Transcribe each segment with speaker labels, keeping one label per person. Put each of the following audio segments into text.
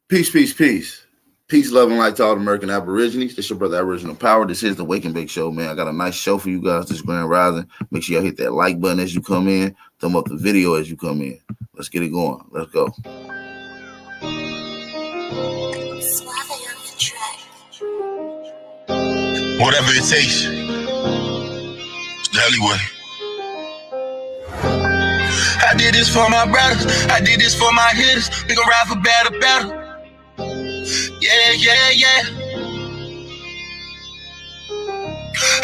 Speaker 1: Peace, peace, peace. Peace, love, and light to all the American Aborigines. This your brother Aboriginal Power. This is the Wake and Bake Show, man. I got a nice show for you guys this Grand Rising. Make sure y'all hit that like button as you come in. Thumb up the video as you come in. Let's get it going. Let's go.
Speaker 2: Whatever it takes. It's the alleyway. I did this for my brothers. I did this for my hitters. We gon' ride for battle. Yeah.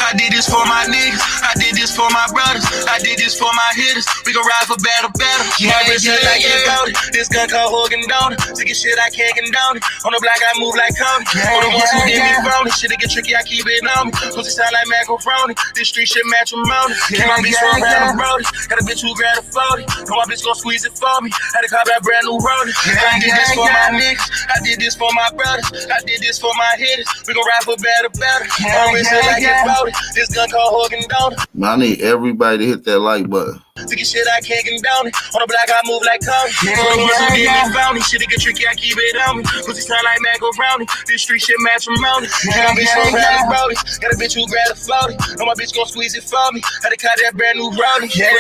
Speaker 2: I did this for my niggas. I did this for my brothers. I did this for my hitters. We gon' ride for battle. My bitch look like it about it. This gun called Hogan Donut. Taking shit I can't condone it. On the block I move like Coney. On the ones who get me phony. Shit'll get tricky, I keep it on me. Pussy sound like macaroni. This street shit match with money. Keep my bitch from around the brody. Got a bitch who grab a 40. Know my bitch gon' squeeze it for me. Had to cop that brand new rollie. I did this for my niggas. I did this for my brothers. I did this for my hitters. We gon' ride for battle. My bitch look like it about it. This gun called Hogan Donut.
Speaker 1: Man, I need everybody to hit that like button.
Speaker 2: Taking shit I can't condone it. On the block I move like Coney. On the ones who get me phony. Shit'll get tricky, I keep it on me. Pussy sound like macaroni. This street shit match with money. Keep my bitch from around the brody. Got a bitch who grab a 40. Know my bitch gon' squeeze it for me. Had to cop that brand new rollie. Yeah.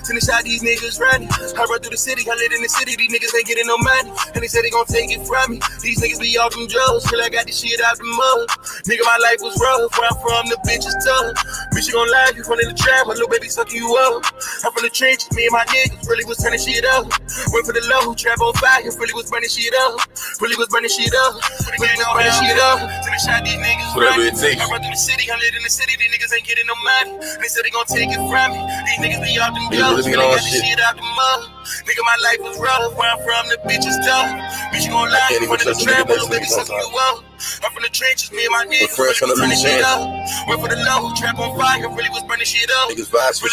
Speaker 2: Finish out these niggas running. I run through the city, I live in the city. These niggas ain't getting no money. And they said they gon' take it from me. These niggas be off them drugs. Till I got this shit out the mud. Nigga, my life was rough. Where I'm from, the bitch is tough. Bitch, you gon' lie, you running the trap. My little baby sucking you up. I'm from the trenches, me and my niggas really was turning shit up. Went for the low, trap on fire, really was burning shit up. Really was burning shit up. Really was burning shit up. Finish out these niggas
Speaker 3: whatever it takes.
Speaker 2: I run through the city, I live in the city. These niggas ain't getting no money. They said they gon' take it from me. These niggas be off them drugs. Really got this shit out the mud. Nigga, my life was rough. Where I'm from, the bitch is tough. Bitch, you gon' lie, you running the trap, little baby sucking you up. I'm from the trenches, me and my niggas really was turning shit up. Went for the low, trap on fire, really was burning shit up. Really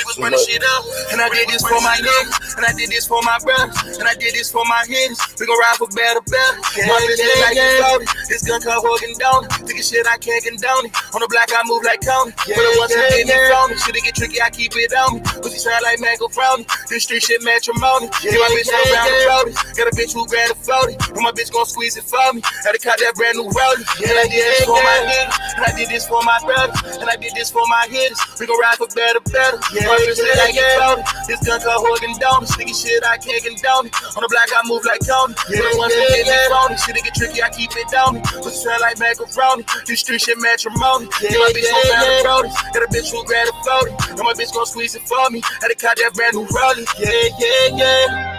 Speaker 2: was burning shit up. And I did this for my niggas, and I did this for my brothers, and I did this for my hitters. We gon' ride for battle. My bitch look like it about it. This gun called Hogan Donut. Taking shit I can't condone it. On the block I move like Coney. But the ones who get me phony. Shit'll get tricky, I keep it on me. Pussy sound like macaroni. This street shit matrimony. Keep my bitch from around the brody. Got a bitch who grab a 40. And my bitch gon' squeeze it for me. Had to cop that brand new rollie. And I did this for my niggas. And I did this for my brothers. And I did this for my hitters. We gon' ride for battle. My bitch look like it about it. This gun called Hogan Donut. Taking shit I can't condone it. On the block I move like Coney. But the ones who get me phony. Shit'll get tricky, I keep it on me. Pussy sound like macaroni. This street shit matrimony. Keep my bitch from around the brody. Got a bitch who grab a 40. And my bitch gon' squeeze it for me. Had to cop that brand new rollie. Yeah.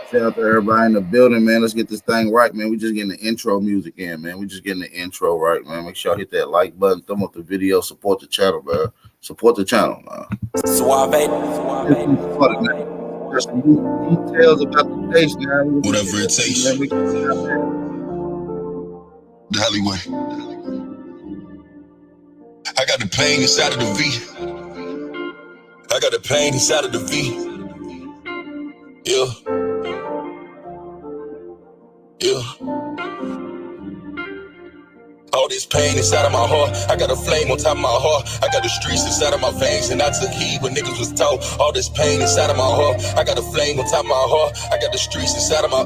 Speaker 1: Shout out to everybody in the building, man. Let's get this thing right, man. We just getting the intro music in, man. We just getting the intro right, man. Make sure y'all hit that like button, thumb up the video, support the channel, man. Support the channel, man.
Speaker 3: Suave.
Speaker 1: There's some details about the case, man.
Speaker 2: Whatever it takes. The alleyway. I got the pain inside of the V. I got the pain inside of the V. Yeah. All this pain inside of my heart. I got a flame on top of my heart. I got the streets inside of my veins, and I took heed when niggas was told. All this pain inside of my heart. I got a flame on top of my heart. I got the streets inside of my.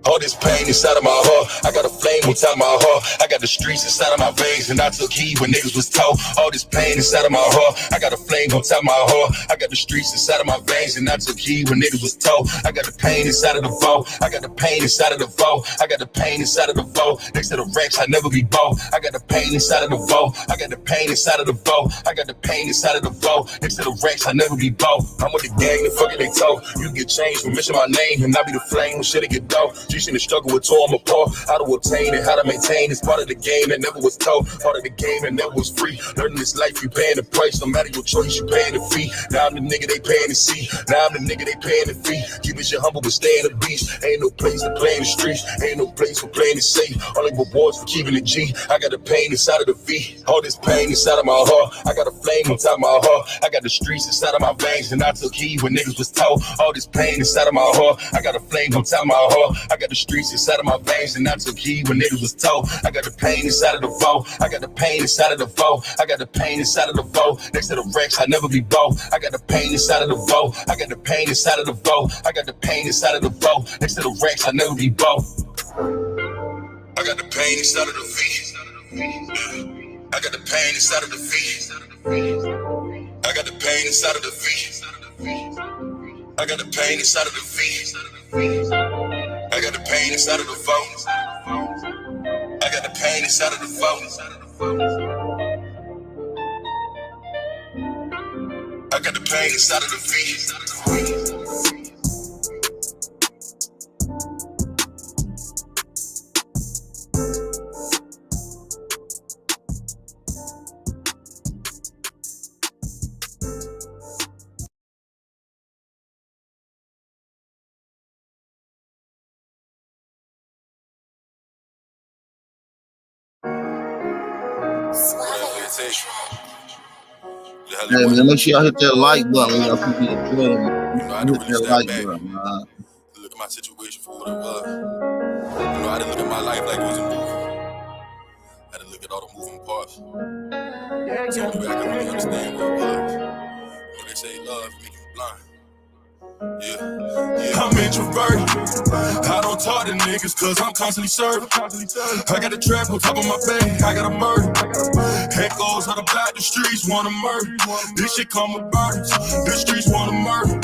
Speaker 2: All this pain inside of my heart. I got a flame on top of my heart. I got the streets inside of my veins, and I took heed when niggas was told. All this pain inside of my heart. I got a flame on top of my heart. I got the streets inside of my veins, and I took heed when niggas was told. I got the pain inside of the vault. I got the pain inside of the vault. I got the pain inside of the vault. Next to the Rex, I never be bought. I got the pain inside of the vault. I got the pain inside of the vault. I got the pain inside of the vault. Next to the Rex, I never be bought. I'm with the gang, the fuck it they told. You get changed for mention my name, and I be the flame when shit get dope. You shouldn't struggle with tore them apart. How to obtain it, how to maintain. It's part of the game that never was told. Part of the game that never was free. Learning this life, you paying the price. No matter your choice, you paying the fee. Now I'm the nigga they paying to see. Now I'm the nigga they paying the fee. Keep it shit humble, but stay in the beast. Ain't no place to play in the streets. Ain't no place for playing it safe. Only rewards for keeping it G. I got the pain inside of the V. All this pain inside of my heart. I got a flame flame on top of my heart. I got the streets inside of my veins, and I took heed when niggas was told. All this pain inside of my heart. I got a flame on top of my heart. I got the streets inside of my veins, and I took heed when niggas was told. I got the pain inside of the vault. I got the pain inside of the vault. I got the pain inside of the vault. Next to the Rex, I never be bold. I got the pain inside of the vault. I got the pain inside of the vault. I got the pain inside of the vault. Next to the Rex, I never be bold. I got the pain inside of the V. I got the pain inside of the V. I got the pain inside of the V. I got the pain inside of the V. I got the pain inside of the vault. I got the pain inside of the vault. I got the pain inside of the V.
Speaker 1: Hey man, make sure y'all hit that like button. Y'all keep it enjoying. Hit that like button, man.
Speaker 2: Look at my situation for what it was. I didn't look at my life like it was a movie. I didn't look at all the moving parts. It's the only way I can really understand what it was. They say love make you blind. Yeah, I'm introverted. I don't talk to niggas cause I'm constantly serving. I got a trap on top of my bag, I got a murder. Echoes on the block, the streets wanna murder. This shit come with burdens. The streets wanna murder.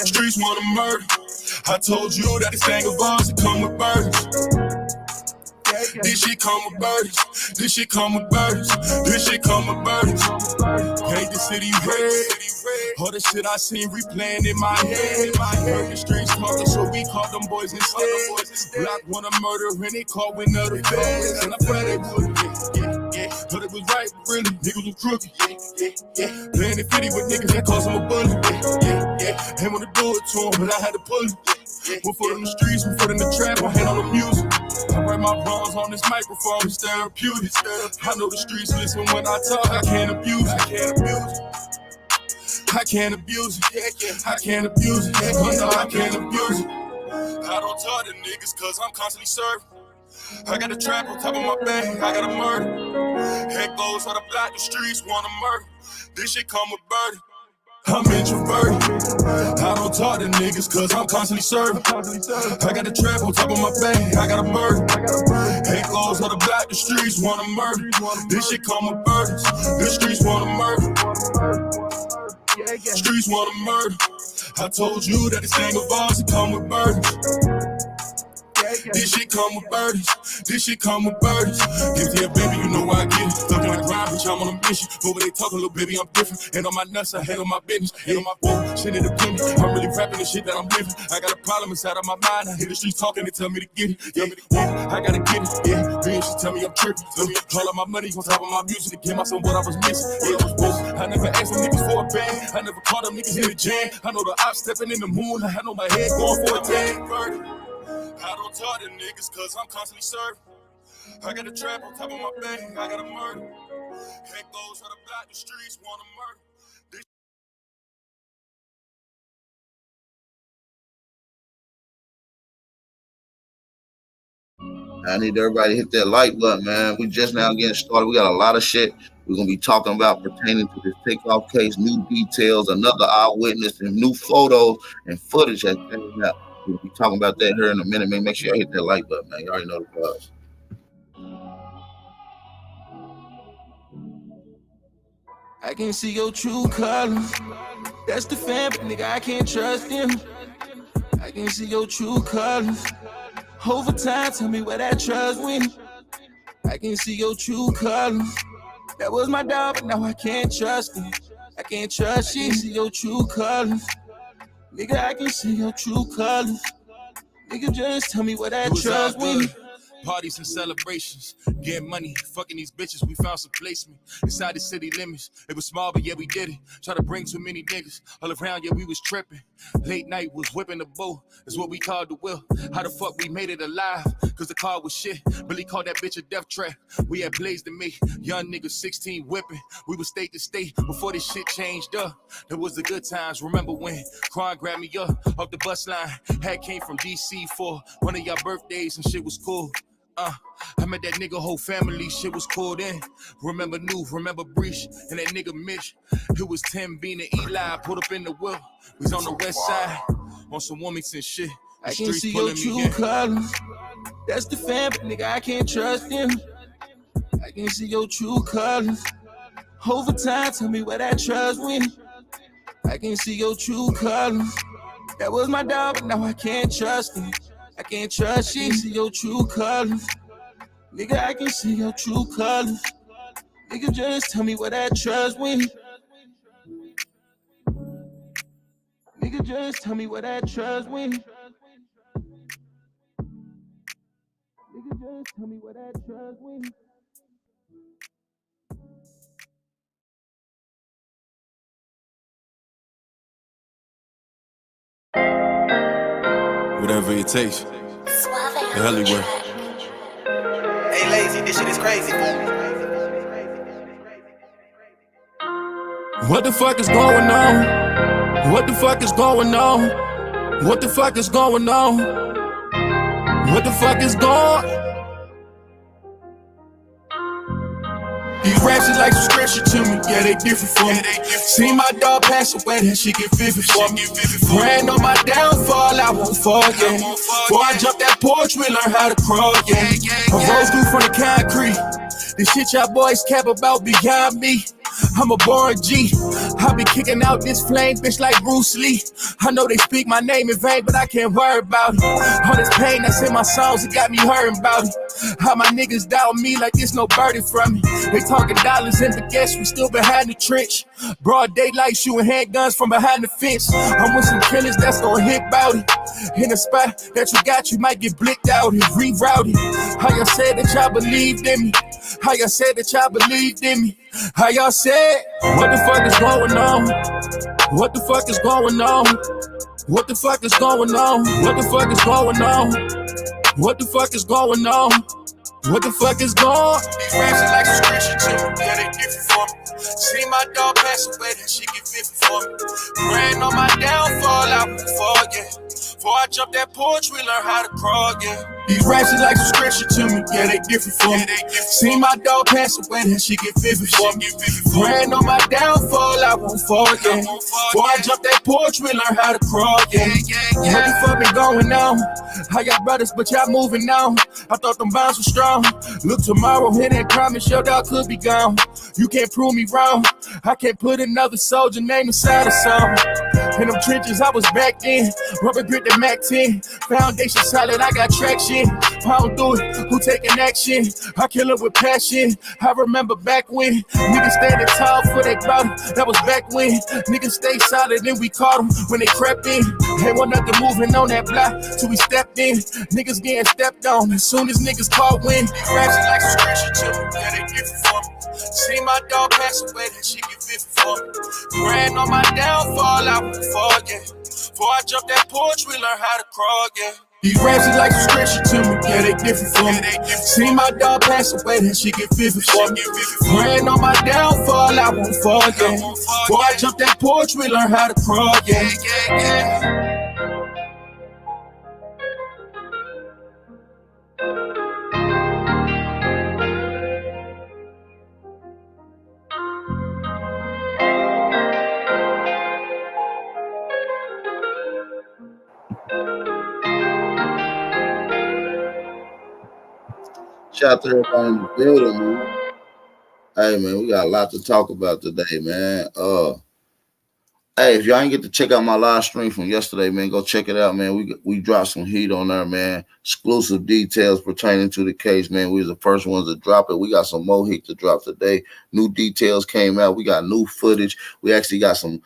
Speaker 2: Streets wanna murder. I told you that this thing of ours it come with burdens. This shit come with burdens. This shit come with burdens. This shit come with burdens. Hate the city red. All the shit I seen replaying in my head. Heard the streets talking, so we called them boys instead. Block wanna murder and they called with another feds. And I thought they would, thought it was right, but really, niggas was crooked. Playing the 50 with niggas that cost them a bullet. Ain't wanna do it to them, but I had to pull it. One foot in the streets, one foot in the trap, one hand on the music. I write my wrongs on this microphone, it's therapeutic. I know the streets listen when I talk, I can't abuse it. I can't abuse it. I can't abuse it. Oh no, I can't abuse it. I don't talk to niggas cause I'm constantly serving. I got a trap on top of my bag, I got a murder. Echoes on the block, the streets wanna murder. This shit come with burden. I'm introverted. I don't talk to niggas cause I'm constantly serving. I got a trap on top of my bag, I got a murder. Echoes on the block, the streets wanna murder. This shit come with burdens. The streets wanna murder. Streets wanna murder. I told you that this thing of ours it come with burdens. This shit come with burdens. This shit come with burdens. Give to your baby, you know why I get it. Stuck in the grind, bitch, I'm on a mission. But when they talk a little baby, I'm different. Ain't on my nuts, I handle my business. Ain't on my boat, shit in the penny. I'm really rapping the shit that I'm living. I got a problem inside of my mind. I hear the streets talking, they tell me to get it. I gotta get it. Then she tell me I'm tripping. All of my money on top of my music to give myself what I was missing. I was broke. I never asked them niggas for a band. I never caught them niggas in the jam. I know the ops stepping in the moon. I know my head going for a tan. I don't talk to niggas cause I'm constantly serving. I got a trap on top of my bag, I got a murder. Echoes on the block, the streets wanna murder.
Speaker 1: I need everybody to hit that like button, man. We just now getting started. We got a lot of shit we're gonna be talking about pertaining to this Takeoff case, new details, another eyewitness, and new photos and footage that came out. We'll be talking about that here in a minute, man. Make sure y'all hit that like button, man. You already know the vibes.
Speaker 2: I can see your true colors. That's the fan, but nigga, I can't trust him. I can see your true colors. Over time, tell me where that trust went. I can see your true colors. That was my dog, but now I can't trust him. I can't trust you. I can see your true colors. Nigga, I can see your true colors. Nigga, just tell me where that trust went. Parties and celebrations, getting money, fucking these bitches. We found some placement inside the city limits. It was small, but yeah, we did it. Try to bring too many niggas all around, yeah, we was tripping. Late night was whipping the bow, is what we called the will. How the fuck we made it alive? Cause the car was shit. Billy called that bitch a death trap. We had Blaze to me, young niggas 16 whipping. We was state to state before this shit changed up. There was the good times. Remember when Kron grabbed me up off the bus line? Had came from DC for one of y'all birthdays and shit was cool. I met that nigga whole family, shit was cool then. Remember New, remember Breach, and that nigga Mitch. It was Tim Bean and Eli, put up in the wheel. We was on the west side, on some Wilmington shit.
Speaker 3: I can see your true colors. That's the fam, but nigga, I can't trust him. I can see your true colors. Over time, tell me where that trust went. I can see your true colors. That was my dog, but now I can't trust him. I can't trust you. I can see your true colors. Nigga, I can see your true colors. Nigga, just tell me where that trust went. Nigga, just tell me where that trust went. Nigga, just tell me where that trust went.
Speaker 2: Whatever it takes. The hell he went.
Speaker 4: Hey, Lazy, this shit is crazy.
Speaker 2: What the fuck is going on? What the fuck is going on? What the fuck is going on? What the fuck is going on? These raps is like subscription to me, yeah, they different for me. See my dog pass away, that shit get vivid for me. Praying on my downfall, I won't fall, yeah. Before I jump that porch, we learn how to crawl, yeah. I rose through from the concrete. The shit y'all boys cap about beyond me. I'm a born G. I be kicking out this flame, bitch, like Bruce Lee. I know they speak my name in vain, but I can't worry about it. All this pain that's in my songs, it got me hurting about it. How my niggas doubt me like there's no birdie from me. They talking dollars and baguettes, we still behind the trench. Broad daylight shooting handguns from behind the fence. I'm with some killers that's gonna hit bouty. In a spot that you got, you might get blicked out and rerouted. How y'all said that y'all believed in me. How y'all said that y'all believed in me. How y'all said, what the fuck is going on? What the fuck is going on? What the fuck is going on? What the fuck is going on? What the fuck is going on? What the fuck is going on? These raps are like subscription to me, yeah, they different for me. See my dog pass away, that shit get vivid for me. Praying on my downfall, I won't fall, yeah. Before I jump that porch, we learn how to crawl, yeah. These raps is like subscription to me, yeah, they different for me. See my dog pass away, that shit get vivid for me. Praying on my downfall, I won't fall, yeah. Before I jump that porch, we learn how to crawl, yeah. What the fuck been going on? I got brothers, but y'all moving on. I thought them bonds were strong. Look, tomorrow, hit and promise your dog could be gone. You can't prove me wrong. I can't put another soldier name inside a song. In them trenches, I was back then. Rubber grip the Mac 10. Foundation solid, I got traction. Pound through it, who taking action? I kill it with passion. I remember back when niggas standing tall for that bottle. That was back when niggas stay solid and we caught them when they crept in. Ain't want nothing moving on that block till we stepped in. Niggas getting stepped on as soon as niggas caught wind. Ratchet like subscription to me, yeah, they different for me. See my dog pass away, that shit get vivid for me. Praying on my downfall, I won't fall, yeah. Before I jump that porch, we learn how to crawl, yeah. These raps is like subscription to me, yeah, they different for me. See my dog pass away, that shit get vivid for me. Praying on my downfall, I won't fall, yeah. Before I jump that porch, we learn how to crawl, yeah.
Speaker 1: Shout out to everybody in the building, man. Hey, man, we got a lot to talk about today, man. Hey, if y'all ain't get to check out my live stream from yesterday, man, go check it out, man. We dropped some heat on there, man. Exclusive details pertaining to the case, man. We was the first ones to drop it. We got some more heat to drop today. New details came out. We got new footage. We actually got some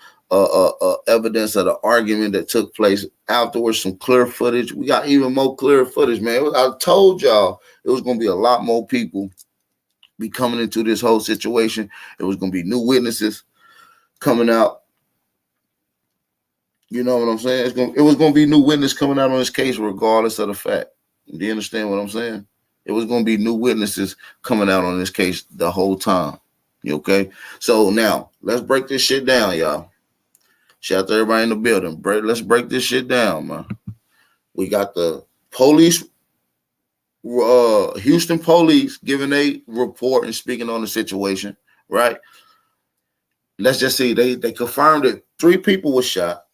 Speaker 1: evidence of the argument that took place afterwards. Some clear footage. We got even more clear footage, man. I told y'all it was going to be a lot more people be coming into this whole situation. It was going to be new witnesses coming out. You know what I'm saying? It was going to be new witnesses coming out on this case, regardless of the fact. Do you understand what I'm saying? It was going to be new witnesses coming out on this case the whole time. You okay? So now let's break this shit down, y'all. Shout out to everybody in the building. Let's break this shit down, man. We got the police, Houston police giving a report and speaking on the situation, right? Let's just see, they confirmed that 3 people were shot.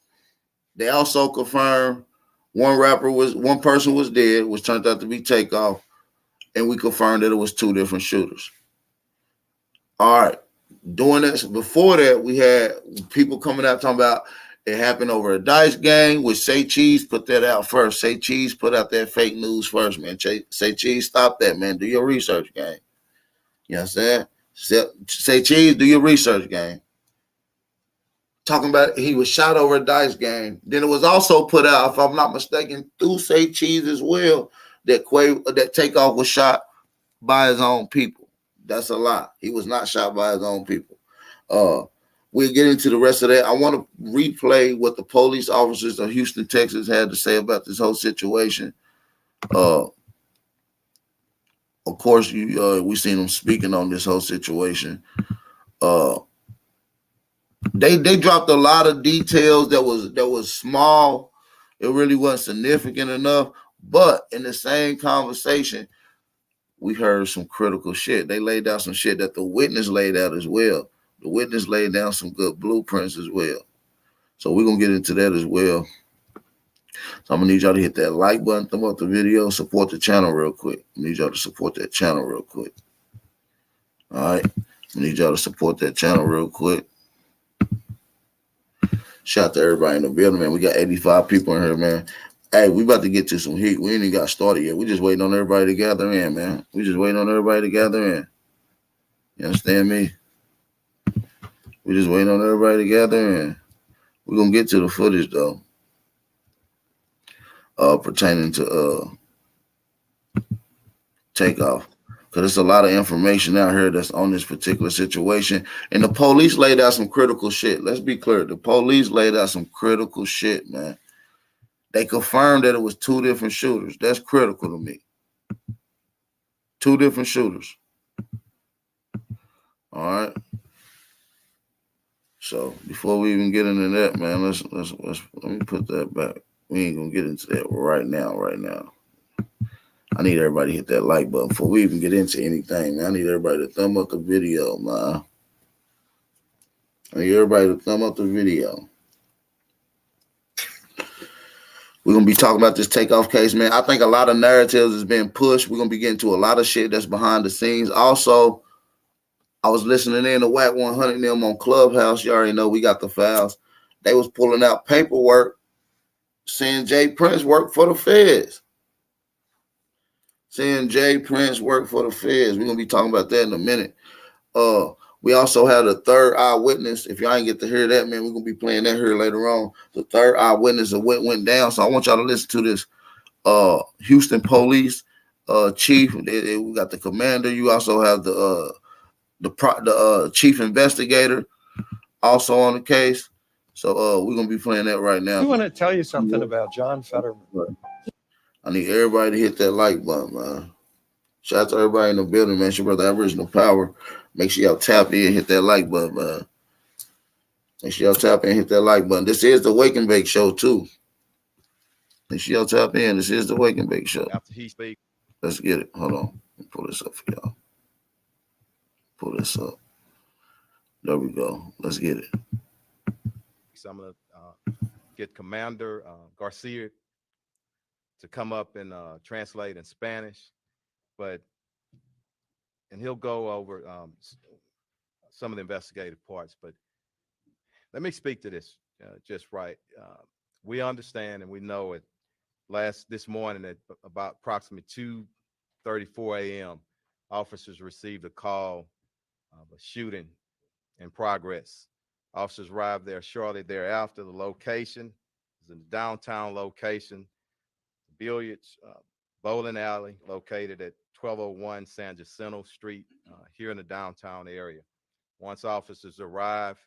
Speaker 1: They also confirmed one person was dead, which turned out to be Takeoff, and we confirmed that it was 2 different shooters. All right. Doing this before that, we had people coming out talking about it happened over a dice game, which Say Cheese put that out first. Say Cheese put out that fake news first, man. Say Cheese, stop that, man. Do your research, gang. You know what I'm saying? Say Cheese, do your research, gang. Talking about he was shot over a dice game. Then it was also put out, if I'm not mistaken, through Say Cheese as well, that Takeoff was shot by his own people. That's a lie. He was not shot by his own people. We'll get into the rest of that. I want to replay what the police officers of Houston, Texas had to say about this whole situation. Of course, we seen them speaking on this whole situation. They dropped a lot of details that was small. It really wasn't significant enough. But in the same conversation, we heard some critical shit. They laid out some shit that the witness laid out as well. The witness laid down some good blueprints as well. So we're going to get into that as well. So I'm going to need y'all to hit that like button, thumb up the video, support the channel real quick. I need y'all to support that channel real quick. All right? I need y'all to support that channel real quick. Shout out to everybody in the building, man. We got 85 people in here, man. Hey, we about to get to some heat. We ain't even got started yet. We just waiting on everybody to gather in, man. We just waiting on everybody to gather in. You understand me? We just waiting on everybody to gather in. We're going to get to the footage, though, pertaining to Takeoff. Because there's a lot of information out here that's on this particular situation. And the police laid out some critical shit. Let's be clear. The police laid out some critical shit, man. They confirmed that it was 2 different shooters. That's critical to me. 2 different shooters. All right. So before we even get into that, man, let's let me put that back. We ain't gonna get into that right now. I need everybody to hit that like button before we even get into anything, man. I need everybody to thumb up the video, man. I need everybody to thumb up the video. We're going to be talking about this Takeoff case, man. I think a lot of narratives is being pushed. We're going to be getting to a lot of shit that's behind the scenes. Also, I was listening in to Whack 100 and them on Clubhouse. You already know we got the files. They was pulling out paperwork saying Jay Prince worked for the feds. Saying Jay Prince worked for the feds. We're going to be talking about that in a minute. We also had a third eyewitness. If y'all ain't get to hear that, man, we're going to be playing that here later on. The third eyewitness of what went down. So I want y'all to listen to this Houston police chief. We got the commander. You also have the chief investigator also on the case. So we're going to be playing that right now.
Speaker 5: I want to tell you something about John Fetterman.
Speaker 1: I need everybody to hit that like button, man. Shout out to everybody in the building, man. It's your brother, Original Power. Make sure y'all tap in, hit that like button, man. Make sure y'all tap in, hit that like button. This is the Wake and Bake Show, too. Make sure y'all tap in. This is the Wake and Bake Show. After he speaks. Let's get it. Hold on. Let me pull this up for y'all. Pull this up. There we go. Let's get it.
Speaker 6: So I'm going to get Commander Garcia to come up and translate in Spanish. And he'll go over some of the investigative parts. But let me speak to this just right. We understand and we know it. This morning at about approximately 2:34 a.m., officers received a call of a shooting in progress Officers arrived there shortly thereafter. The location is a downtown location, billiards bowling alley located at 1201 San Jacinto Street here in the downtown area. Once officers arrived,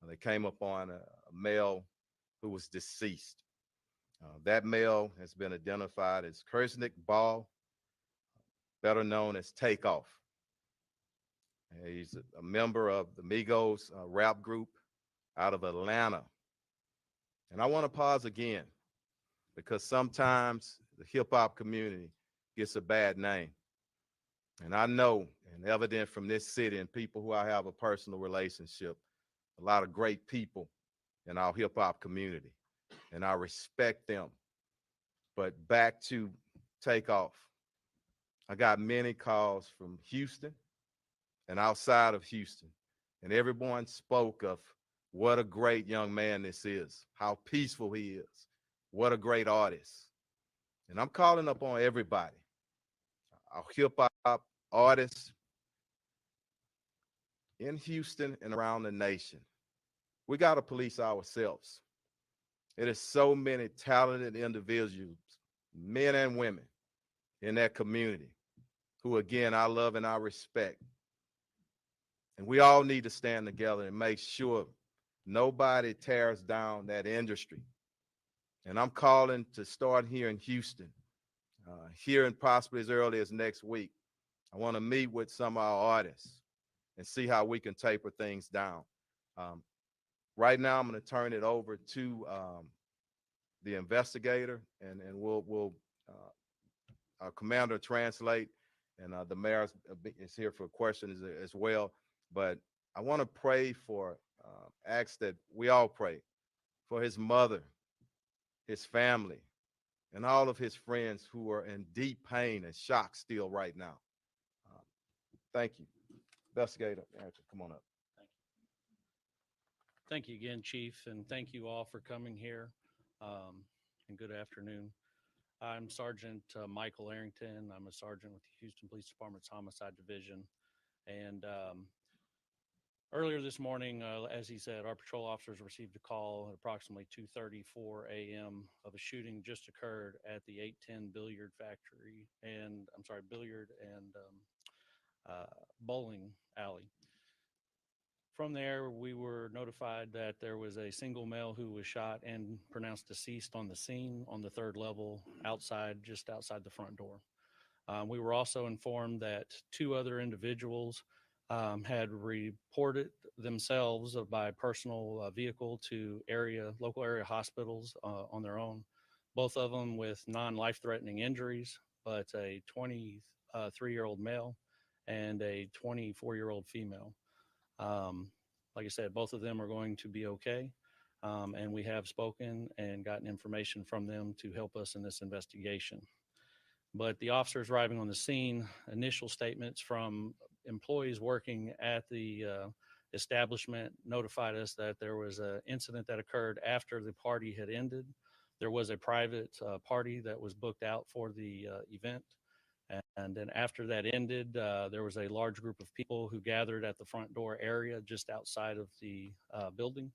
Speaker 6: they came upon a male who was deceased. That male has been identified as Kersnick Ball, better known as Takeoff. He's a member of the Migos rap group out of Atlanta. And I want to pause again because sometimes the hip hop community gets a bad name. And I know, and evident from this city and people who I have a personal relationship, a lot of great people in our hip hop community, and I respect them. But back to Takeoff. I got many calls from Houston and outside of Houston, and everyone spoke of what a great young man this is, how peaceful he is, what a great artist. And I'm calling up on everybody, our hip hop artists in Houston and around the nation. We got to police ourselves. It is so many talented individuals, men and women in that community who, again, I love and I respect. And we all need to stand together and make sure nobody tears down that industry. And I'm calling to start here in Houston, here and possibly as early as next week. I want to meet with some of our artists and see how we can taper things down. Right now, I'm going to turn it over to the investigator, and we'll our commander translate, and the mayor is here for questions as well. But I want to pray for, ask that we all pray for his mother, his family, and all of his friends who are in deep pain and shock still right now. Thank you. Investigator, come on up.
Speaker 7: Thank you again, Chief, and thank you all for coming here, and good afternoon. I'm Sergeant Michael Arrington. I'm a sergeant with the Houston Police Department's Homicide Division. And earlier this morning, as he said, our patrol officers received a call at approximately 2:34 a.m. of a shooting just occurred at the 810 Billiard Factory and, Billiard and Bowling Alley. From there, we were notified that there was a single male who was shot and pronounced deceased on the scene on the third level just outside the front door. We were also informed that two other individuals had reported themselves by personal vehicle to local area hospitals on their own, both of them with non-life-threatening injuries, but a 23-year-old male and a 24-year-old female. Like I said, both of them are going to be okay. And we have spoken and gotten information from them to help us in this investigation. But the officers arriving on the scene, initial statements from employees working at the establishment notified us that there was an incident that occurred after the party had ended. There was a private party that was booked out for the event. And then after that ended, there was a large group of people who gathered at the front door area just outside of the building.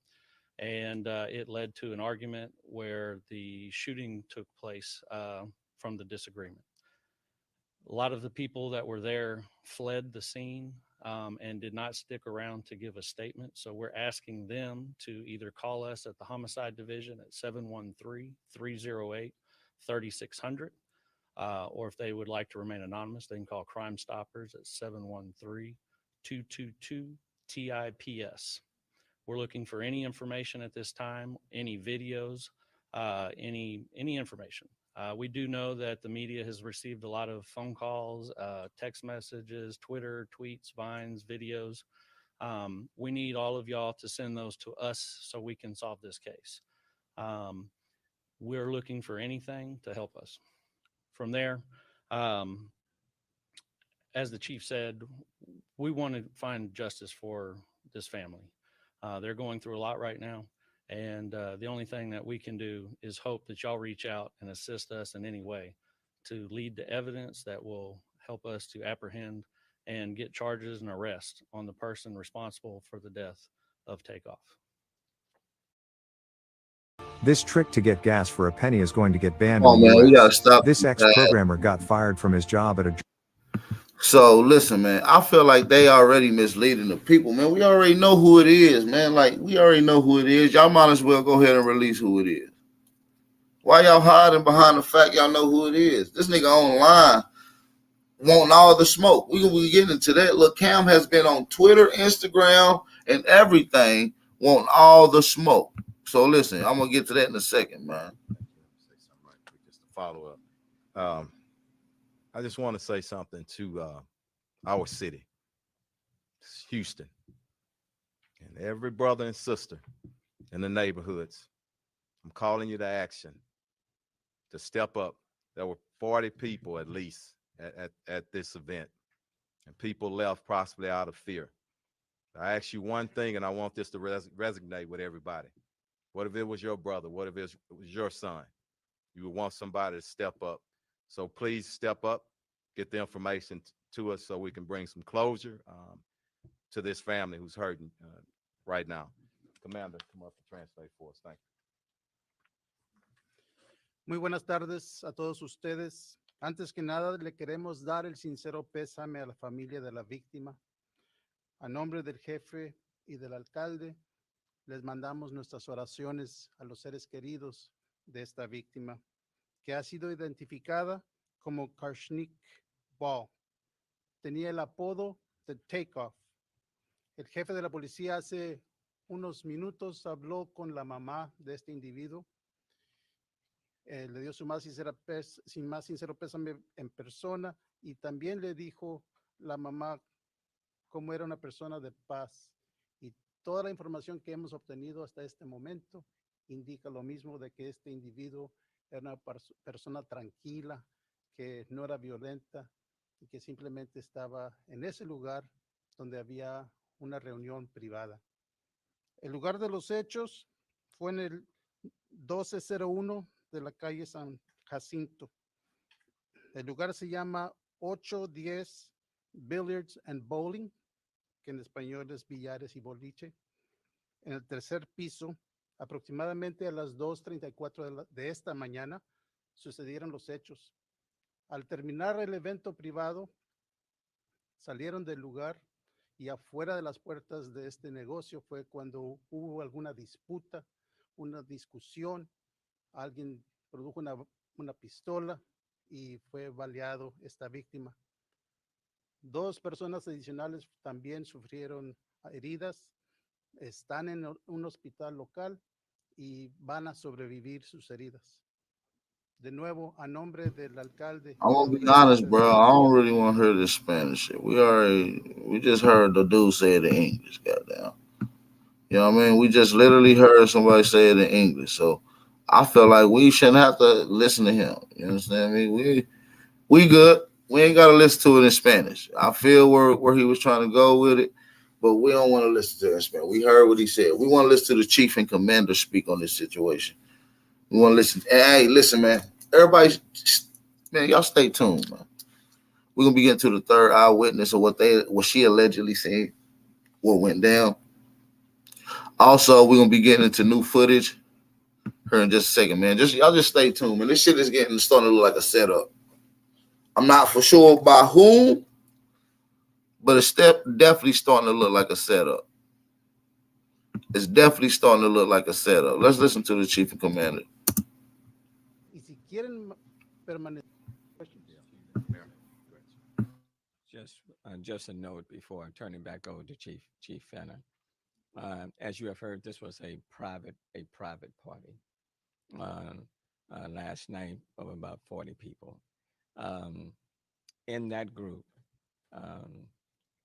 Speaker 7: And it led to an argument where the shooting took place from the disagreement. A lot of the people that were there fled the scene and did not stick around to give a statement. So we're asking them to either call us at the Homicide Division at 713-308-3600. Or if they would like to remain anonymous, they can call Crime Stoppers at 713-222-TIPS. We're looking for any information at this time, any videos, any information. We do know that the media has received a lot of phone calls, text messages, Twitter, tweets, Vines, videos. We need all of y'all to send those to us so we can solve this case. We're looking for anything to help us. From there, as the chief said, we want to find justice for this family. They're going through a lot right now, and the only thing that we can do is hope that y'all reach out and assist us in any way to lead to evidence that will help us to apprehend and get charges and arrest on the person responsible for the death of Takeoff.
Speaker 8: This trick to get gas for a penny is going to get banned
Speaker 1: Oh
Speaker 8: in the
Speaker 1: man, we gotta
Speaker 8: US.
Speaker 1: stop
Speaker 8: This
Speaker 1: this, man.
Speaker 8: ex-programmer got fired from his job at a
Speaker 1: So listen, man, I feel like they already misleading the people, man. We already know who it is, man. Like we already know who it is. Y'all might as well go ahead and release who it is. Why y'all hiding behind the fact y'all know who it is? This nigga online wanting all the smoke. We gonna be getting into that. Look, Cam has been on Twitter, Instagram, and everything wanting all the smoke. So listen, I'm gonna get to that in a second, man.
Speaker 6: Say something right quick, just to follow up. I just want to say something to our city, Houston, and every brother and sister in the neighborhoods. I'm calling you to action, to step up. There were 40 people at least at this event, and people left possibly out of fear. I ask you one thing, and I want this to resonate with everybody. What if it was your brother? What if it was your son? You would want somebody to step up. So please step up, get the information to us so we can bring some closure to this family who's hurting right now. Commander, come up and translate for us. Thank you.
Speaker 9: Muy buenas tardes a todos ustedes. Antes que nada, le queremos dar el sincero pésame a la familia de la víctima. A nombre del jefe y del alcalde, les mandamos nuestras oraciones a los seres queridos de esta víctima, que ha sido identificada como Karshnik Ball. Tenía el apodo de Takeoff. El jefe de la policía hace unos minutos habló con la mamá de este individuo. Le dio su más sincero pésame en persona y también le dijo la mamá cómo era una persona de paz. Y toda la información que hemos obtenido hasta este momento indica lo mismo, de que este individuo era una persona tranquila, que no era violenta y que simplemente estaba en ese lugar donde había una reunión privada. El lugar de los hechos fue en el 1201 de la calle San Jacinto. El lugar se llama 810 Billiards and Bowling, que en español es billares y boliche. En el tercer piso, aproximadamente a las 2:34 de esta mañana, sucedieron los hechos. Al terminar el evento privado, salieron del lugar y afuera de las puertas de este negocio fue cuando hubo alguna disputa, una discusión. Alguien produjo una pistola y fue baleado esta víctima. 2 personas adicionales también sufrieron heridas, están en un hospital local y van a sobrevivir sus heridas. De nuevo, a nombre del alcalde.
Speaker 1: I'm gonna be honest, bro. I don't really want to hear this Spanish shit. We just heard the dude say it in English, goddamn. You know what I mean? We just literally heard somebody say it in English. So I feel like we shouldn't have to listen to him. You understand me? We good. We ain't gotta listen to it in Spanish. I feel where he was trying to go with it, but we don't want to listen to it in Spanish. We heard what he said. We want to listen to the chief and commander speak on this situation. We want to listen. Hey, listen, man. Everybody, man, y'all stay tuned, man. We're gonna be getting to the third eyewitness of what she allegedly said, what went down. Also, we're gonna be getting into new footage here in just a second, man. Y'all just stay tuned, man. This shit is starting to look like a setup. I'm not for sure by whom, but it's definitely starting to look like a setup. It's definitely starting to look like a setup. Let's listen to the chief and commander.
Speaker 9: Y si quieren permanecer.
Speaker 10: Just a note before turning back over to Chief Fenner. As you have heard, this was a private party last night of about 40 people. In that group,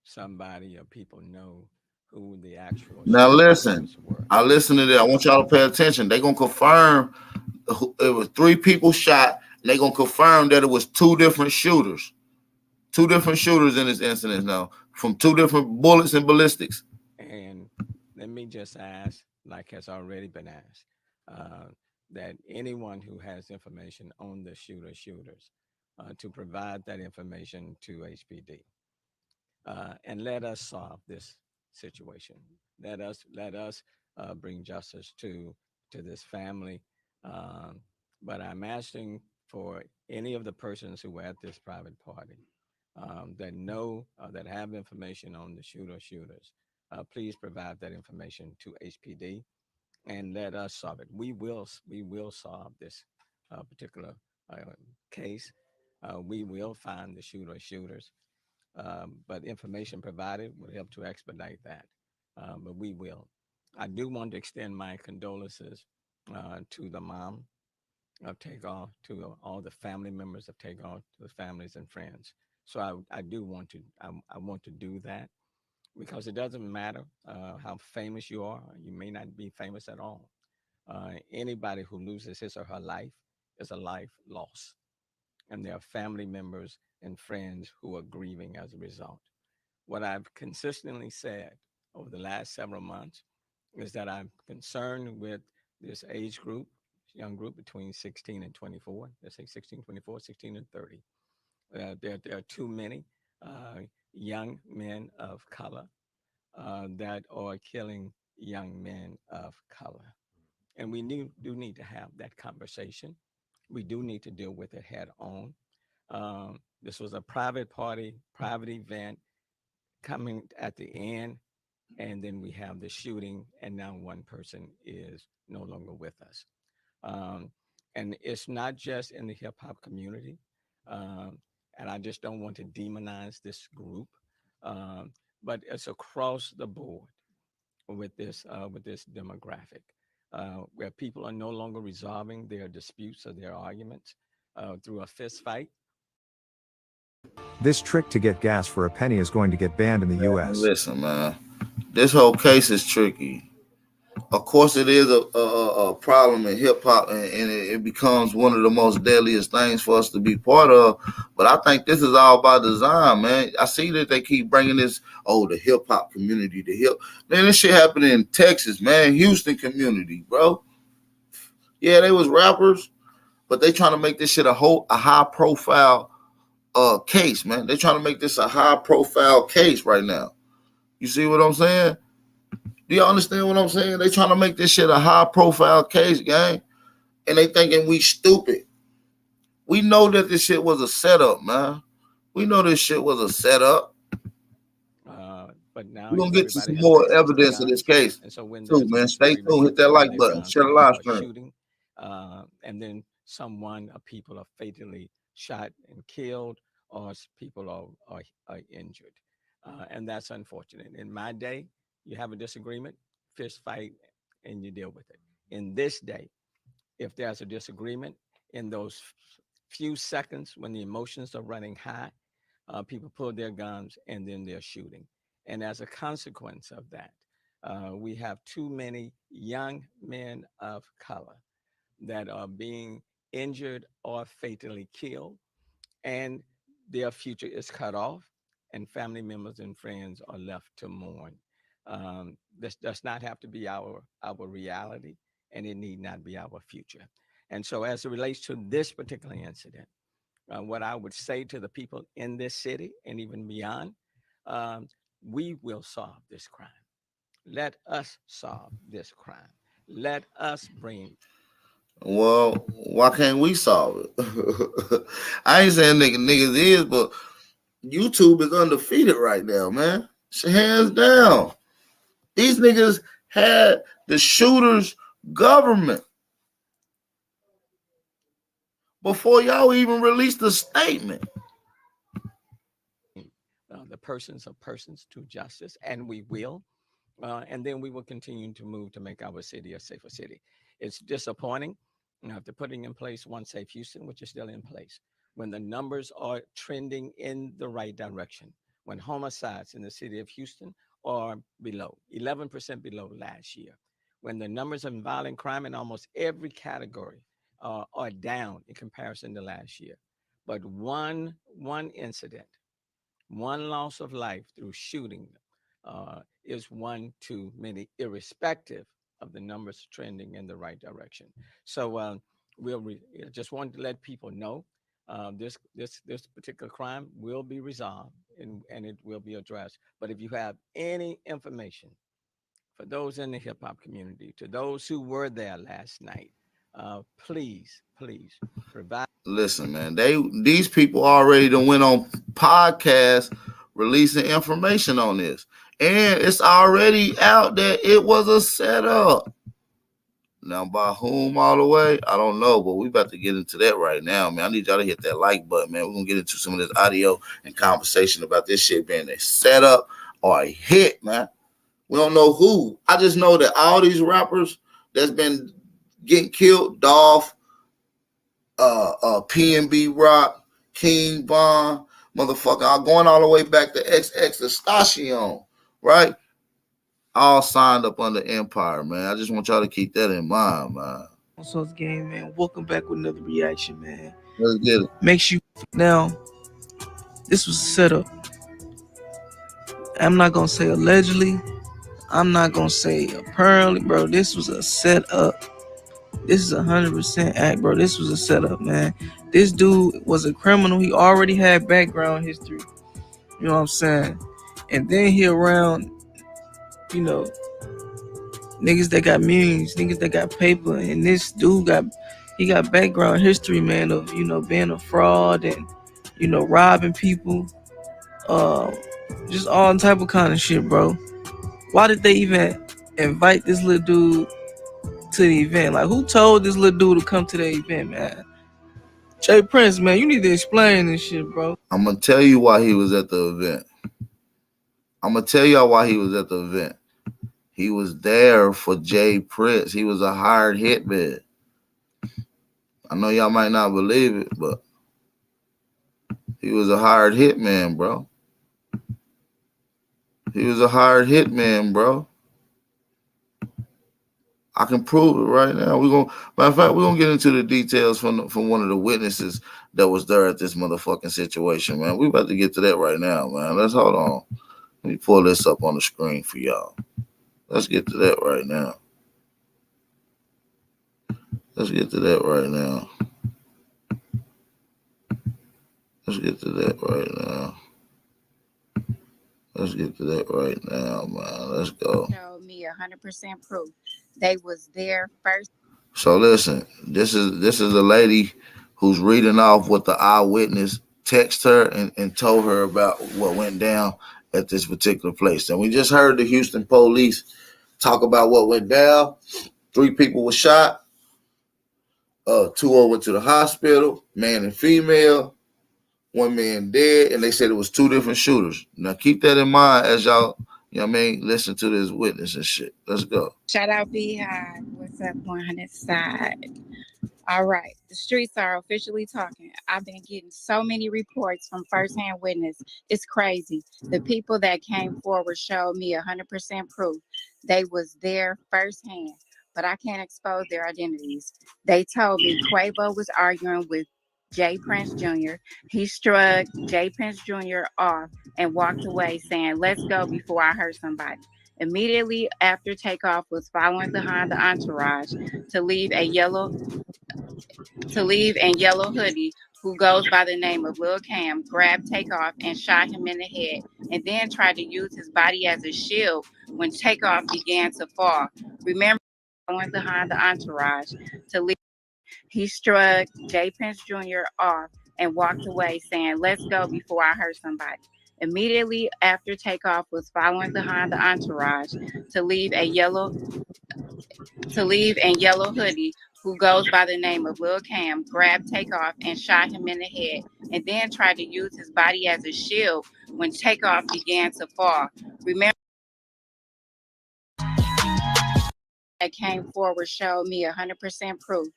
Speaker 10: somebody or people know who the actual
Speaker 1: Now listen,
Speaker 10: were.
Speaker 1: I listen to that. I want y'all to pay attention. They're gonna confirm it was 3 people shot. They're gonna confirm that it was 2 different shooters. 2 different shooters in this incident now, from 2 different bullets and ballistics.
Speaker 10: And let me just ask, like has already been asked, that anyone who has information on the shooters to provide that information to HPD. And let us solve this situation. Let us bring justice to this family. Um, but I'm asking for any of the persons who were at this private party that know that have information on the shooters. Please provide that information to HPD and let us solve it. We will solve this particular uh, case. We will find the shooters, but information provided will help to expedite that. But we will. I do want to extend my condolences to the mom of Takeoff, to all the family members of Takeoff, to the families and friends. So I do want to I want to do that because it doesn't matter how famous you are. You may not be famous at all. Anybody who loses his or her life is a life lost, and there are family members and friends who are grieving as a result. What I've consistently said over the last several months is that I'm concerned with this age group, young group between 16 and 24. Let's say 16, 24, 16 and 30. There are too many young men of color that are killing young men of color. And we do need to have that conversation. We do need to deal with it head on. This was a private party, private event coming at the end, and then we have the shooting, and now one person is no longer with us. Um, and it's not just in the hip hop community, um, and I just don't want to demonize this group, um, but it's across the board with this demographic, where people are no longer resolving their disputes or their arguments through a fist fight.
Speaker 8: This trick to get gas for a penny is going to get banned in the
Speaker 1: Man,
Speaker 8: US.
Speaker 1: listen, man, this whole case is tricky. Of course, it is a problem in hip hop, and it becomes one of the most deadliest things for us to be part of. But I think this is all by design, man. I see that they keep bringing this, oh, the hip hop community, man. This shit happened in Texas, man, Houston community, bro. Yeah, they was rappers, but they trying to make this shit a high profile case, man. They trying to make this a high profile case right now. You see what I'm saying? Do you understand what I'm saying? They trying to make this shit a high profile case, gang. And they thinking we stupid. We know that this shit was a setup, man. We know this shit was a setup.
Speaker 10: But now
Speaker 1: We're gonna get to
Speaker 10: everybody
Speaker 1: some
Speaker 10: has
Speaker 1: more
Speaker 10: access to
Speaker 1: evidence of this
Speaker 10: guns,
Speaker 1: case
Speaker 10: and so when
Speaker 1: too,
Speaker 10: there's a
Speaker 1: man. Stay
Speaker 10: disagreement,
Speaker 1: tuned, hit
Speaker 10: people
Speaker 1: that
Speaker 10: pull
Speaker 1: like
Speaker 10: their
Speaker 1: button,
Speaker 10: guns.
Speaker 1: share the
Speaker 10: People
Speaker 1: live
Speaker 10: start
Speaker 1: stream.
Speaker 10: shooting, and then people are fatally shot and killed, or people are injured, and that's unfortunate. In my day, you have a disagreement, fist fight, and you deal with it. In this day, if there's a disagreement, in those few seconds when the emotions are running high, people pull their guns and then they're shooting. And as a consequence of that, we have too many young men of color that are being injured or fatally killed, and their future is cut off, and family members and friends are left to mourn. This does not have to be our reality, and it need not be our future. And so, as it relates to this particular incident, what I would say to the people in this city and even beyond, um, we will solve this crime. Let us solve this crime. Let us bring.
Speaker 1: Well, why can't we solve it? I ain't saying niggas is, but YouTube is undefeated right now, man. Hands down. These niggas had the shooter's government before y'all even released the statement.
Speaker 10: The persons of persons to justice, and we will. And then we will continue to move to make our city a safer city. It's disappointing after putting in place One Safe Houston, which is still in place, when the numbers are trending in the right direction, when homicides in the city of Houston are below, 11% below last year, when the numbers of violent crime in almost every category are down in comparison to last year. But one incident, one loss of life through shooting is one too many, irrespective of the numbers trending in the right direction. So just wanted to let people know this particular crime will be resolved and it will be addressed. But if you have any information for those in the hip hop community, to those who were there last night, please provide.
Speaker 1: Listen, man, these people already done went on podcasts releasing information on this, and it's already out that it was a setup. Now, by whom all the way, I don't know, but we about to get into that right now, man. I need y'all to hit that like button, man. We're gonna get into some of this audio and conversation about this shit being a setup or a hit, man. We don't know who. I just know that all these rappers that's been getting killed, Dolph, PNB Rock, King Von, motherfucker, I'm going all the way back to XX right? All signed up under Empire, man. I just want y'all to keep that in mind, man.
Speaker 11: Source game, man. Welcome back with another reaction, man.
Speaker 1: Let's get it.
Speaker 11: Make sure now. This was set up. I'm not gonna say allegedly. I'm not gonna say apparently, bro. This was a setup. This is 100% act, bro. This was a setup, man. This dude was a criminal. He already had background history. You know what I'm saying? And then he around, you know, niggas that got millions, niggas that got paper, and this dude got background history, man, of, you know, being a fraud and, you know, robbing people, just all type of kind of shit, bro. Why did they even invite this little dude to the event? Like, who told this little dude to come to the event, man? Jay Prince, man, you need to explain this shit, bro.
Speaker 1: I'm gonna tell you why he was at the event. I'm gonna tell y'all why he was at the event. He was there for Jay Prince. He was a hired hitman. I know y'all might not believe it, but he was a hired hitman, bro. He was a hired hitman, bro. I can prove it right now. Matter of fact, we're gonna get into the details from one of the witnesses that was there at this motherfucking situation, man. We about to get to that right now, man. Let's hold on. Let me pull this up on the screen for y'all. Let's get to that right now. Let's get to that right now. Let's get to that right now. Let's get to that right now, man. Let's go.
Speaker 12: Showed me 100% proof. They was there first.
Speaker 1: So listen, this is a lady who's reading off what the eyewitness texted her and told her about what went down at this particular place. And we just heard the Houston police talk about what went down. 3 people were shot. 2 went to the hospital, man and female. 1 man dead, and they said it was 2 different shooters. Now keep that in mind as y'all, you know what I mean, listen to this witness and shit. Let's go.
Speaker 12: Shout out Beehive. What's up, 100 side? All right, the streets are officially talking. I've been getting so many reports from firsthand witness. It's crazy. The people that came forward showed me 100% proof. They was there firsthand, but I can't expose their identities. They told me Quavo was arguing with Jay Prince Jr. He shrugged Jay Prince Jr. off and walked away saying, "Let's go," before I hurt somebody. Immediately after Takeoff was following behind the entourage to leave a yellow hoodie who goes by the name of Lil Cam, grabbed Takeoff and shot him in the head, and then tried to use his body as a shield when Takeoff began to fall. Remember, following behind the entourage to leave. He shrugged Jay Prince Jr. off and walked away saying, "Let's go," before I hurt somebody. Immediately after Takeoff was following behind the entourage to leave a yellow hoodie who goes by the name of Lil Cam, grabbed Takeoff and shot him in the head, and then tried to use his body as a shield when Takeoff began to fall. Remember, that came forward showed me 100% proof.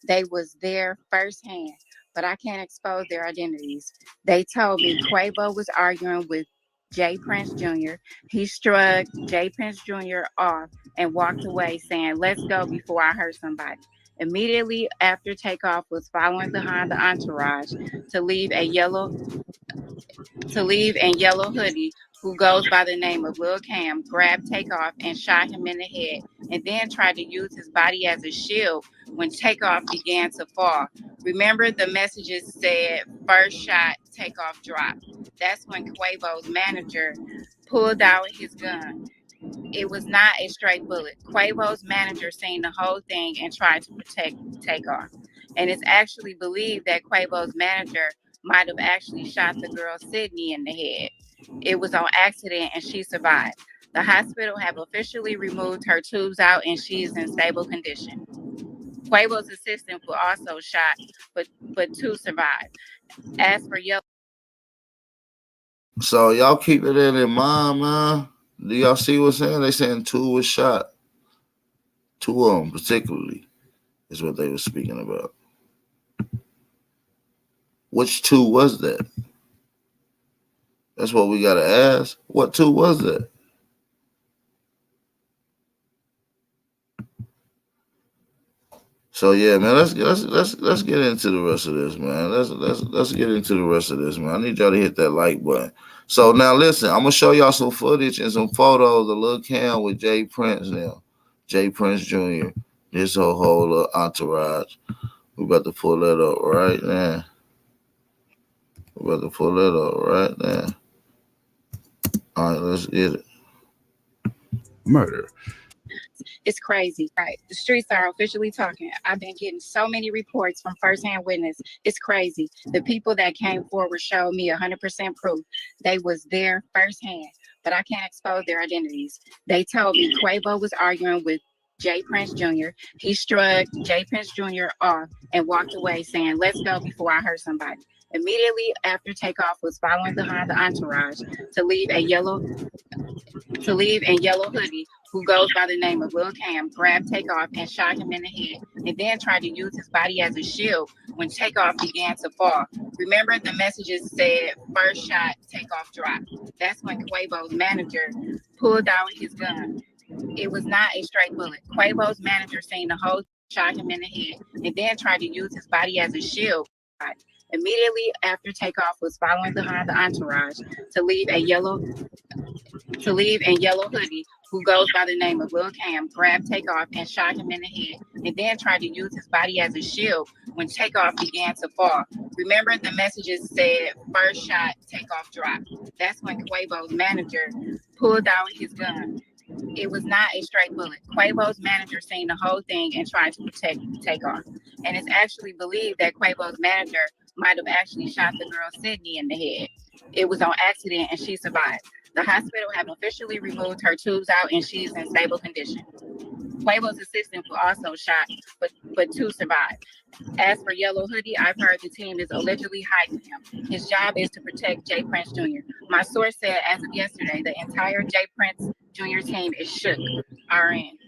Speaker 12: They was there firsthand, but I can't expose their identities. They told me Quavo was arguing with Jay Prince Jr. He shrugged Jay Prince Jr. off and walked away saying, "Let's go," before I hurt somebody. Immediately after Takeoff was following behind the entourage to leave a yellow hoodie who goes by the name of Lil Cam, grabbed Takeoff and shot him in the head, and then tried to use his body as a shield when Takeoff began to fall. Remember, the messages said, "First shot, Takeoff dropped." That's when Quavo's manager pulled out his gun. It was not a straight bullet. Quavo's manager seen the whole thing and tried to protect Takeoff. And it's actually believed that Quavo's manager might have actually shot the girl Sydney in the head. It was on accident and she survived. The hospital have officially removed her tubes out and she is in stable condition. Quavo's assistant was also shot, but two survived. As for Yellow.
Speaker 1: So y'all keep it in mind, man. Do y'all see what's saying? They saying two was shot. Two of them particularly is what they were speaking about. Which two was that? That's what we gotta ask. What two was that? So yeah, man, let's get into the rest of this, man. Let's get into the rest of this, man. I need y'all to hit that like button. So now listen, I'm gonna show y'all some footage and some photos of Lil Cam with Jay Prince now. Jay Prince Jr. This whole entourage. We about to pull that up right now. All right, let's get it.
Speaker 12: Murder. It's crazy, right? The streets are officially talking. I've been getting so many reports from firsthand witness. It's crazy. The people that came forward showed me 100% proof. They was there firsthand, but I can't expose their identities. They told me Quavo was arguing with Jay Prince Jr. He shrugged Jay Prince Jr. off and walked away saying, "Let's go before I hurt somebody." Immediately after Takeoff was following behind the entourage to leave in yellow hoodie, who goes by the name of Lil Cam, grabbed Takeoff and shot him in the head, and then tried to use his body as a shield when Takeoff began to fall. Remember, the messages said, "First shot, Takeoff dropped." That's when Quavo's manager pulled out his gun. It was not a straight bullet. Quavo's manager seen the whole, shot him in the head, and then tried to use his body as a shield. Immediately after Takeoff was following behind the entourage to leave in yellow hoodie, who goes by the name of Lil Cam, grabbed Takeoff and shot him in the head, and then tried to use his body as a shield when Takeoff began to fall. Remember, the messages said, "First shot, Takeoff dropped." That's when Quavo's manager pulled out his gun. It was not a straight bullet. Quavo's manager seen the whole thing and tried to protect Takeoff. And it's actually believed that Quavo's manager might have actually shot the girl Sydney in the head. It was on accident and she survived. The hospital have officially removed her tubes out and she's in stable condition. Quavo's assistant was also shot, but two survived. As for Yellow Hoodie, I've heard the team is allegedly hiding him. His job is to protect Jay Prince Jr. My source said as of yesterday, the entire Jay Prince Jr. team is shook, RN.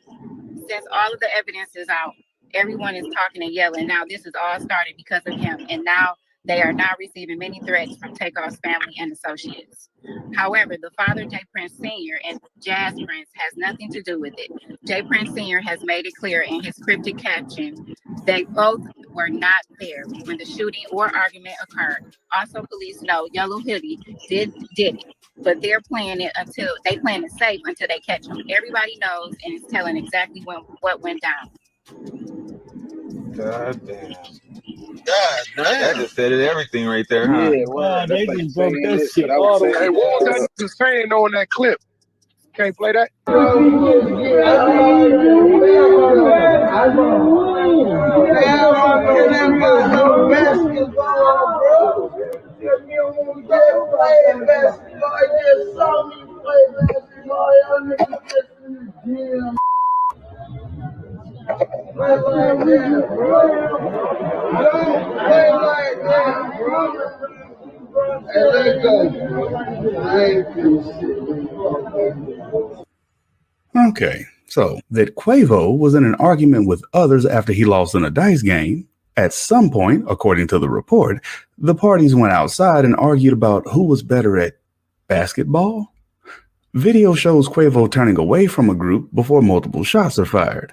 Speaker 12: Since all of the evidence is out, everyone is talking and yelling. Now this is all started because of him, and now they are now receiving many threats from Takeoff's family and associates. However, the father, Jay Prince Sr. and Jazz Prince, has nothing to do with it. Jay Prince Sr. has made it clear in his cryptic caption they both were not there when the shooting or argument occurred. Also, police know Yellow Hoodie did it, but they're playing it safe until they catch him. Everybody knows and is telling exactly what went down.
Speaker 13: God damn.
Speaker 2: God damn.
Speaker 13: That just said it everything right there, huh?
Speaker 14: Yeah, well, they just broke that shit all the way.
Speaker 15: Hey, what was that nigga saying on that clip? Can't play that?
Speaker 16: Okay, so that Quavo was in an argument with others after he lost in a dice game. At some point, according to the report, the parties went outside and argued about who was better at basketball. Video shows Quavo turning away from a group before multiple shots are fired.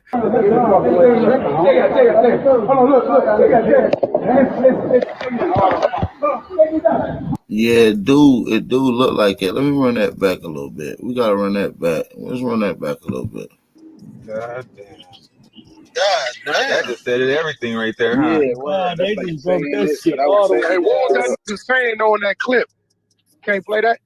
Speaker 1: Yeah, it do look like it. Let me run that back a little bit. We gotta run that back. Let's run that back a little bit.
Speaker 13: God damn.
Speaker 2: God
Speaker 13: That
Speaker 2: damn.
Speaker 13: just said it everything right there, huh?
Speaker 14: Yeah, wow, they just broke that shit all the way.
Speaker 15: Hey, what was that nigga saying on that clip? Can't play that?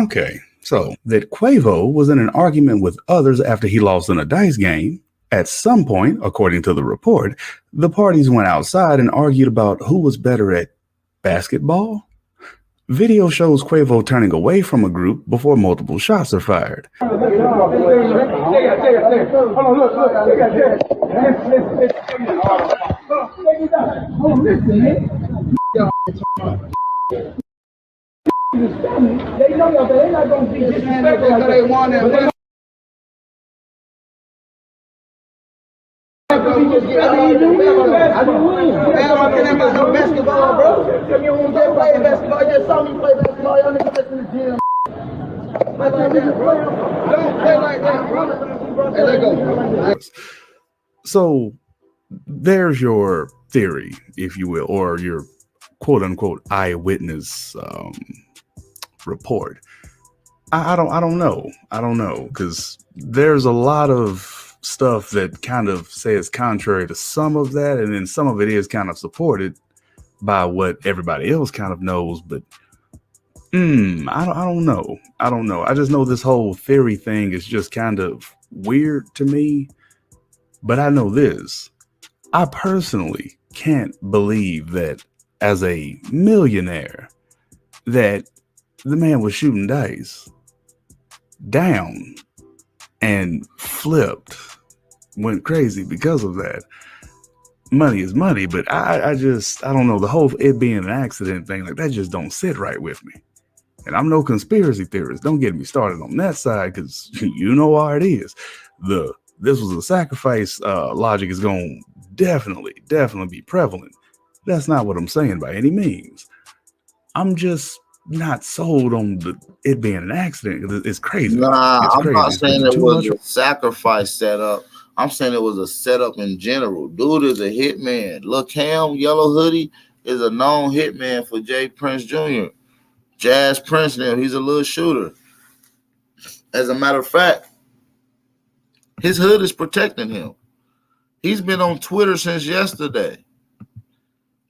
Speaker 16: Okay, so that Quavo was in an argument with others after he lost in a dice game. At some point, according to the report, the parties went outside and argued about who was better at basketball. Video shows Quavo turning away from a group before multiple shots are fired.
Speaker 17: They know y'all, but they're not going to be disrespectful like they want it.
Speaker 16: So there's your theory, if you will, or your quote unquote eyewitness report. I don't know, because there's a lot of stuff that kind of says contrary to some of that, and then some of it is kind of supported by what everybody else kind of knows. But I don't know. I just know this whole theory thing is just kind of weird to me. But I know this. I personally can't believe that as a millionaire that the man was shooting dice down and flipped, went crazy because of that. Money is money, but I don't know, the whole it being an accident thing, like that just don't sit right with me. And I'm no conspiracy theorist. Don't get me started on that side, because you know how it is. This was a sacrifice logic is going to definitely be prevalent. That's not what I'm saying by any means. I'm just not sold on it being an accident. It's crazy.
Speaker 1: Nah,
Speaker 16: it's
Speaker 1: I'm
Speaker 16: crazy.
Speaker 1: not
Speaker 16: It's
Speaker 1: saying it
Speaker 16: too
Speaker 1: was
Speaker 16: much.
Speaker 1: a sacrifice setup. I'm saying it was a setup in general. Dude is a hitman. Lil Cam, Yellow Hoodie, is a known hitman for Jay Prince Jr. Jazz Prince now, he's a little shooter. As a matter of fact, his hood is protecting him. He's been on Twitter since yesterday.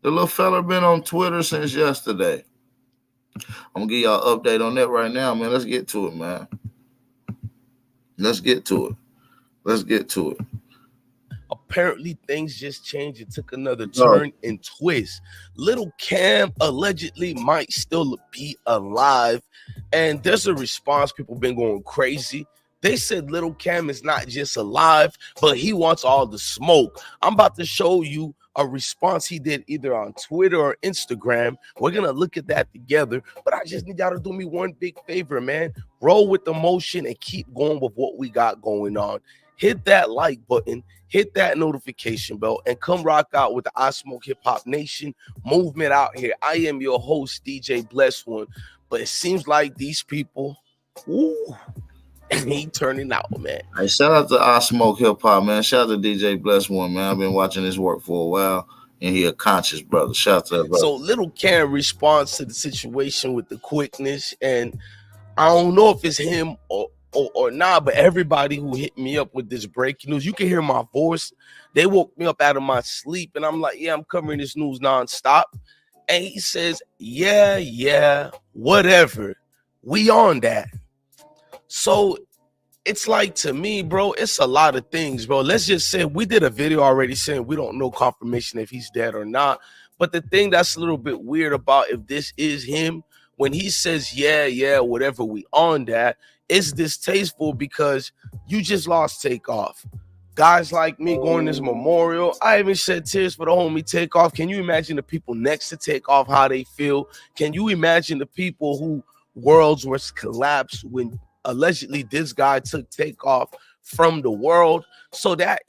Speaker 1: The little fella been on Twitter since yesterday. I'm gonna give y'all an update on that right now, man. Let's get to it, man. Let's get to it.
Speaker 2: Apparently, things just changed and took another turn and twist. Little Cam allegedly might still be alive, and there's a response. People been going crazy. They said Little Cam is not just alive, but he wants all the smoke. I'm about to show you a response he did either on Twitter or Instagram. We're going to look at that together, but I just need y'all to do me one big favor, man. Roll with the motion and keep going with what we got going on. Hit that like button, hit that notification bell, and come rock out with the I Smoke Hip Hop Nation movement out here. I am your host, DJ Bless One, but it seems like these people, ain't turning out, man.
Speaker 1: Hey, shout out to I Smoke Hip Hop, man. Shout out to DJ Bless One, man. I've been watching his work for a while, and he a conscious brother. Shout out to that brother.
Speaker 2: So Little Cam responds to the situation with the quickness, and I don't know if it's him or not, but everybody who hit me up with this breaking news, you can hear my voice. They woke me up out of my sleep, and I'm like, yeah, I'm covering this news nonstop. And he says, yeah, whatever. We on that. So it's like, to me, bro, it's a lot of things, bro. Let's just say we did a video already saying we don't know confirmation if he's dead or not. But the thing that's a little bit weird about if this is him, when he says, yeah, whatever, we on that, it's distasteful because you just lost Takeoff.
Speaker 18: Guys like me going to this memorial. I even shed tears for the homie Takeoff. Can you imagine the people next to Takeoff, how they feel? Can you imagine the people who worlds was collapsed when allegedly this guy took Takeoff from the world? So that,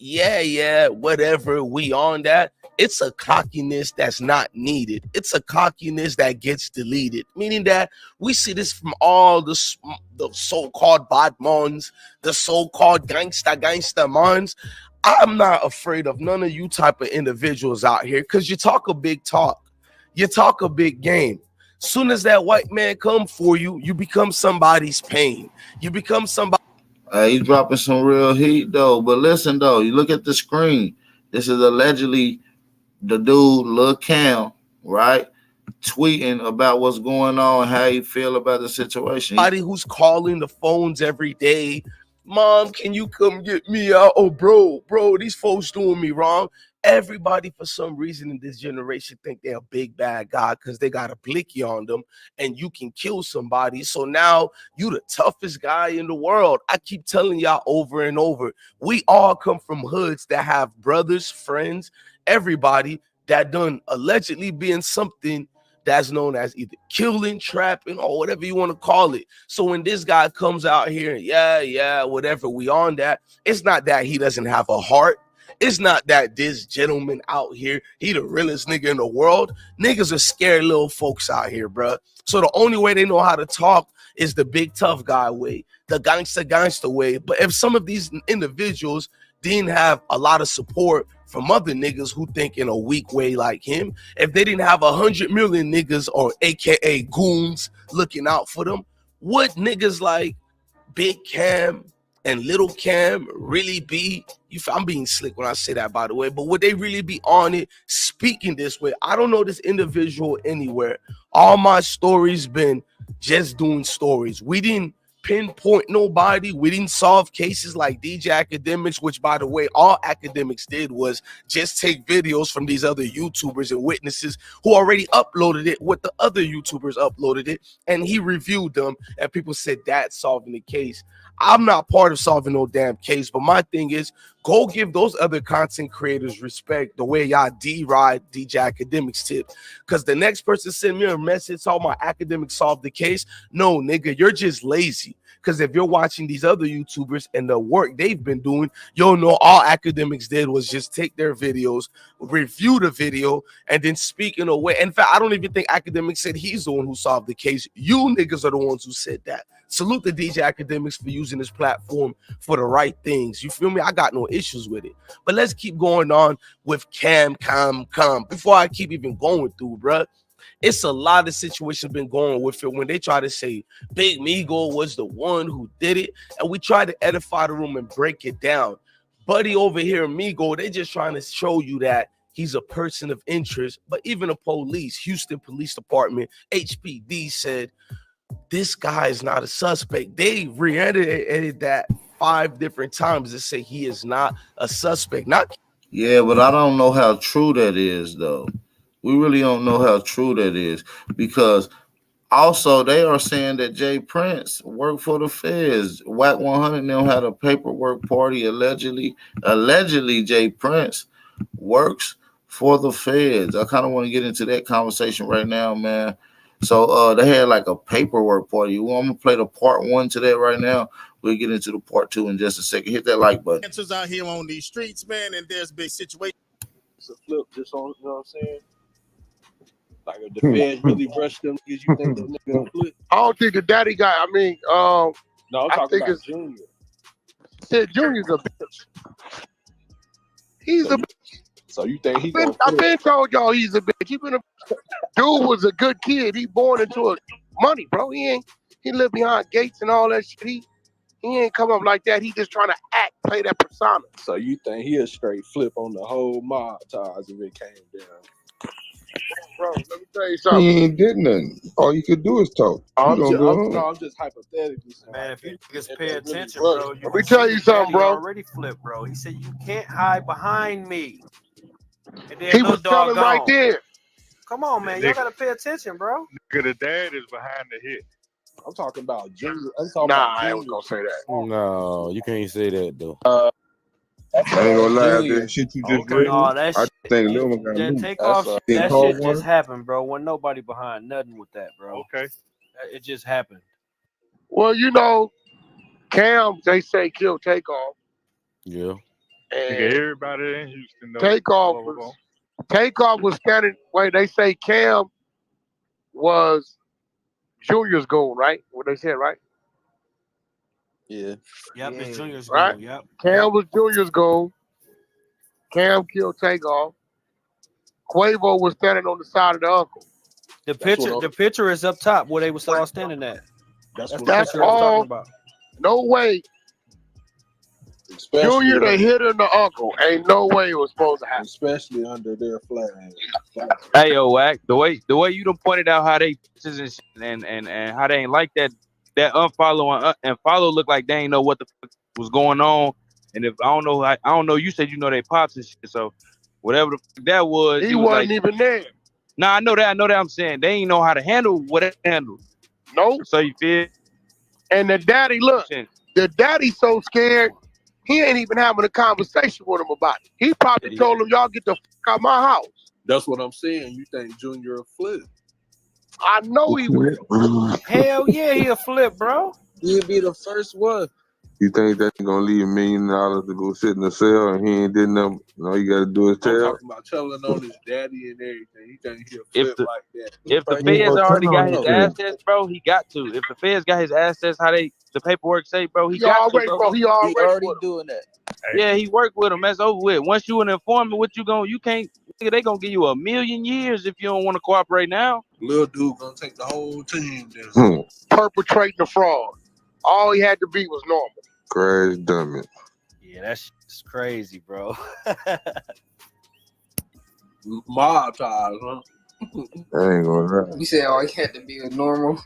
Speaker 18: whatever, we on that. It's a cockiness that's not needed. It's a cockiness that gets deleted, meaning that we see this from all the so-called bad mons, the so-called gangsta mons. I'm not afraid of none of you type of individuals out here because you talk a big talk. You talk a big game. Soon as that white man come for you, you become somebody's pain. You become somebody.
Speaker 1: He's dropping some real heat though. But listen though, you look at the screen. This is allegedly the dude, Lil Cam, right? Tweeting about what's going on, how he feel about the situation.
Speaker 18: Somebody who's calling the phones every day. Mom, can you come get me out? Oh, bro, these folks doing me wrong. Everybody, for some reason in this generation, think they're a big bad guy because they got a blicky on them and you can kill somebody. So now you the toughest guy in the world. I keep telling y'all over and over, we all come from hoods that have brothers, friends, everybody that done allegedly being something that's known as either killing, trapping, or whatever you want to call it. So when this guy comes out here, whatever, we on that. It's not that he doesn't have a heart. It's not that this gentleman out here, he the realest nigga in the world. Niggas are scared little folks out here, bro. So the only way they know how to talk is the big tough guy way, the gangster way. But if some of these individuals didn't have a lot of support from other niggas who think in a weak way like him, if they didn't have 100 million niggas or AKA goons looking out for them, would niggas like Big Cam and Little Cam really be, I'm being slick when I say that, by the way, but would they really be on it speaking this way? I don't know this individual anywhere. All my stories been just doing stories. We didn't pinpoint nobody. We didn't solve cases like DJ Academics, which, by the way, all Academics did was just take videos from these other YouTubers and witnesses who already uploaded it with the other YouTubers uploaded it, and he reviewed them, and people said that's solving the case. I'm not part of solving no damn case, but my thing is, go give those other content creators respect the way y'all D-Ride DJ Academics tip. Because the next person send me a message talking about Academics solve the case. No, nigga, you're just lazy. Because if you're watching these other YouTubers and the work they've been doing, you'll know all Academics did was just take their videos, review the video, and then speak in a way. In fact, I don't even think Academics said he's the one who solved the case. You niggas are the ones who said that. Salute the DJ Academics for using this platform for the right things. You feel me? I got no issues with it. But let's keep going on with Cam. Before I keep even going through, bruh, it's a lot of situations been going with it when they try to say Big Migo was the one who did it, and we try to edify the room and break it down. Buddy over here, Migo, they just trying to show you that he's a person of interest. But even the police, Houston Police Department, HPD said this guy is not a suspect. They reiterated that 5 different times to say he is not a suspect.
Speaker 1: Yeah, but I don't know how true that is, though. We really don't know how true that is, because also they are saying that Jay Prince worked for the feds. Whack 100 and them had a paperwork party allegedly. Allegedly, Jay Prince works for the feds. I kind of want to get into that conversation right now, man. So they had like a paperwork party. Well, I'm gonna play the part 1 to that right now. We'll get into the part 2 in just a second. Hit that like button.
Speaker 19: Answers out here on these streets, man, and there's big situations.
Speaker 14: It's a flip just on, you know what I'm saying? Like if the feds really rush them, you think that nigga gonna flip?
Speaker 15: I don't think the daddy guy. I mean,
Speaker 14: No, I'm
Speaker 15: I
Speaker 14: talking
Speaker 15: think
Speaker 14: about
Speaker 15: it's
Speaker 14: Junior.
Speaker 15: said Junior's a bitch. He's a bitch.
Speaker 14: So you think he
Speaker 15: I've been told y'all he's a bitch. He been a dude was a good kid. He born into a money, bro. He lived behind gates and all that shit. He ain't come up like that. He just trying to play that persona.
Speaker 14: So you think he'll straight flip on the whole mob ties if it came down?
Speaker 15: Bro, let me tell you something.
Speaker 20: He ain't did nothing. All you could do is talk.
Speaker 14: I'm just hypothetically saying.
Speaker 21: Man, if you niggas pay attention,
Speaker 14: really
Speaker 21: bro,
Speaker 15: let me tell you something, bro.
Speaker 21: Already flipped, bro. He said you can't hide behind me. And then
Speaker 15: He was telling right there.
Speaker 21: Come on, man. Y'all gotta pay attention, bro.
Speaker 22: Nigga, the dad is behind the hit.
Speaker 14: I'm talking about Junior. I'm talking
Speaker 15: Nah,
Speaker 14: about
Speaker 15: I ain't gonna say that.
Speaker 23: No, you can't say that though.
Speaker 20: I ain't gonna lie, after
Speaker 10: Junior.
Speaker 20: that shit you just
Speaker 22: Okay.
Speaker 20: read,
Speaker 21: No, that
Speaker 20: I
Speaker 21: shit,
Speaker 20: think Lil got
Speaker 21: that
Speaker 20: loose.
Speaker 21: takeoff,
Speaker 20: Then
Speaker 21: that
Speaker 20: call
Speaker 21: shit just
Speaker 20: one.
Speaker 21: happened, bro. Wasn't nobody behind nothing with that, bro.
Speaker 22: Okay.
Speaker 21: It just happened.
Speaker 15: Well, you know, Cam, they say killed Takeoff,
Speaker 1: Yeah.
Speaker 22: Nigga,
Speaker 15: and
Speaker 22: everybody in Houston knows.
Speaker 15: Takeoff
Speaker 22: Blah, blah, blah.
Speaker 15: was standing. Wait, they say Cam was Junior's goon, right? What they said, right?
Speaker 3: Yeah.
Speaker 21: Yep, it's Junior's
Speaker 15: Right?
Speaker 21: goal. Yep.
Speaker 15: Cam was Junior's goon. Cam killed Takeoff. Quavo was standing on the side of the uncle.
Speaker 21: The picture is up top where they was all standing at. That's the
Speaker 15: That's
Speaker 21: picture I was talking
Speaker 15: all.
Speaker 21: about.
Speaker 15: No way. Junior, the hitter, and the uncle. Ain't no way it was supposed to happen.
Speaker 14: Especially under their flag.
Speaker 4: Hey yo, Wack, the way you done pointed out how they pictures and shit and how they ain't like that unfollow and follow look like they ain't know what the fuck was going on. And if I don't know, you said you know they pops and shit. So whatever the fuck that was,
Speaker 15: He
Speaker 4: was
Speaker 15: wasn't
Speaker 4: like,
Speaker 15: even there.
Speaker 4: nah, I know that. I'm saying they ain't know how to handle what they handled.
Speaker 15: Nope.
Speaker 4: So you feel?
Speaker 15: And the daddy, look, the daddy's so scared, he ain't even having a conversation with him about it. He probably told him, y'all get the fuck out my house.
Speaker 14: That's what I'm saying. You think Junior a flip?
Speaker 15: I know he will.
Speaker 21: Hell yeah, he'll flip, bro.
Speaker 3: He'll be the first one.
Speaker 20: You think that gonna leave $1 million to go sit in the cell and he ain't did nothing? All you gotta do is
Speaker 14: I'm
Speaker 20: tell.
Speaker 14: talking about telling on his daddy and everything. He think he'll flip like that.
Speaker 4: If the feds already got his assets, bro, he got to. If the feds got his assets, the paperwork say, bro, he got to, bro.
Speaker 15: He already
Speaker 3: doing that.
Speaker 4: Yeah, he worked with him. That's over with. Once you an informant, you can't. They gonna give you 1,000,000 years if you don't want to cooperate now.
Speaker 14: Little dude gonna take the whole team down.
Speaker 15: Perpetrating the fraud. All he had to be was normal.
Speaker 20: Crash dummy.
Speaker 21: Yeah, that's crazy, bro.
Speaker 14: Mob ties, huh?
Speaker 20: I ain't gonna lie.
Speaker 3: You said all he had to be was normal.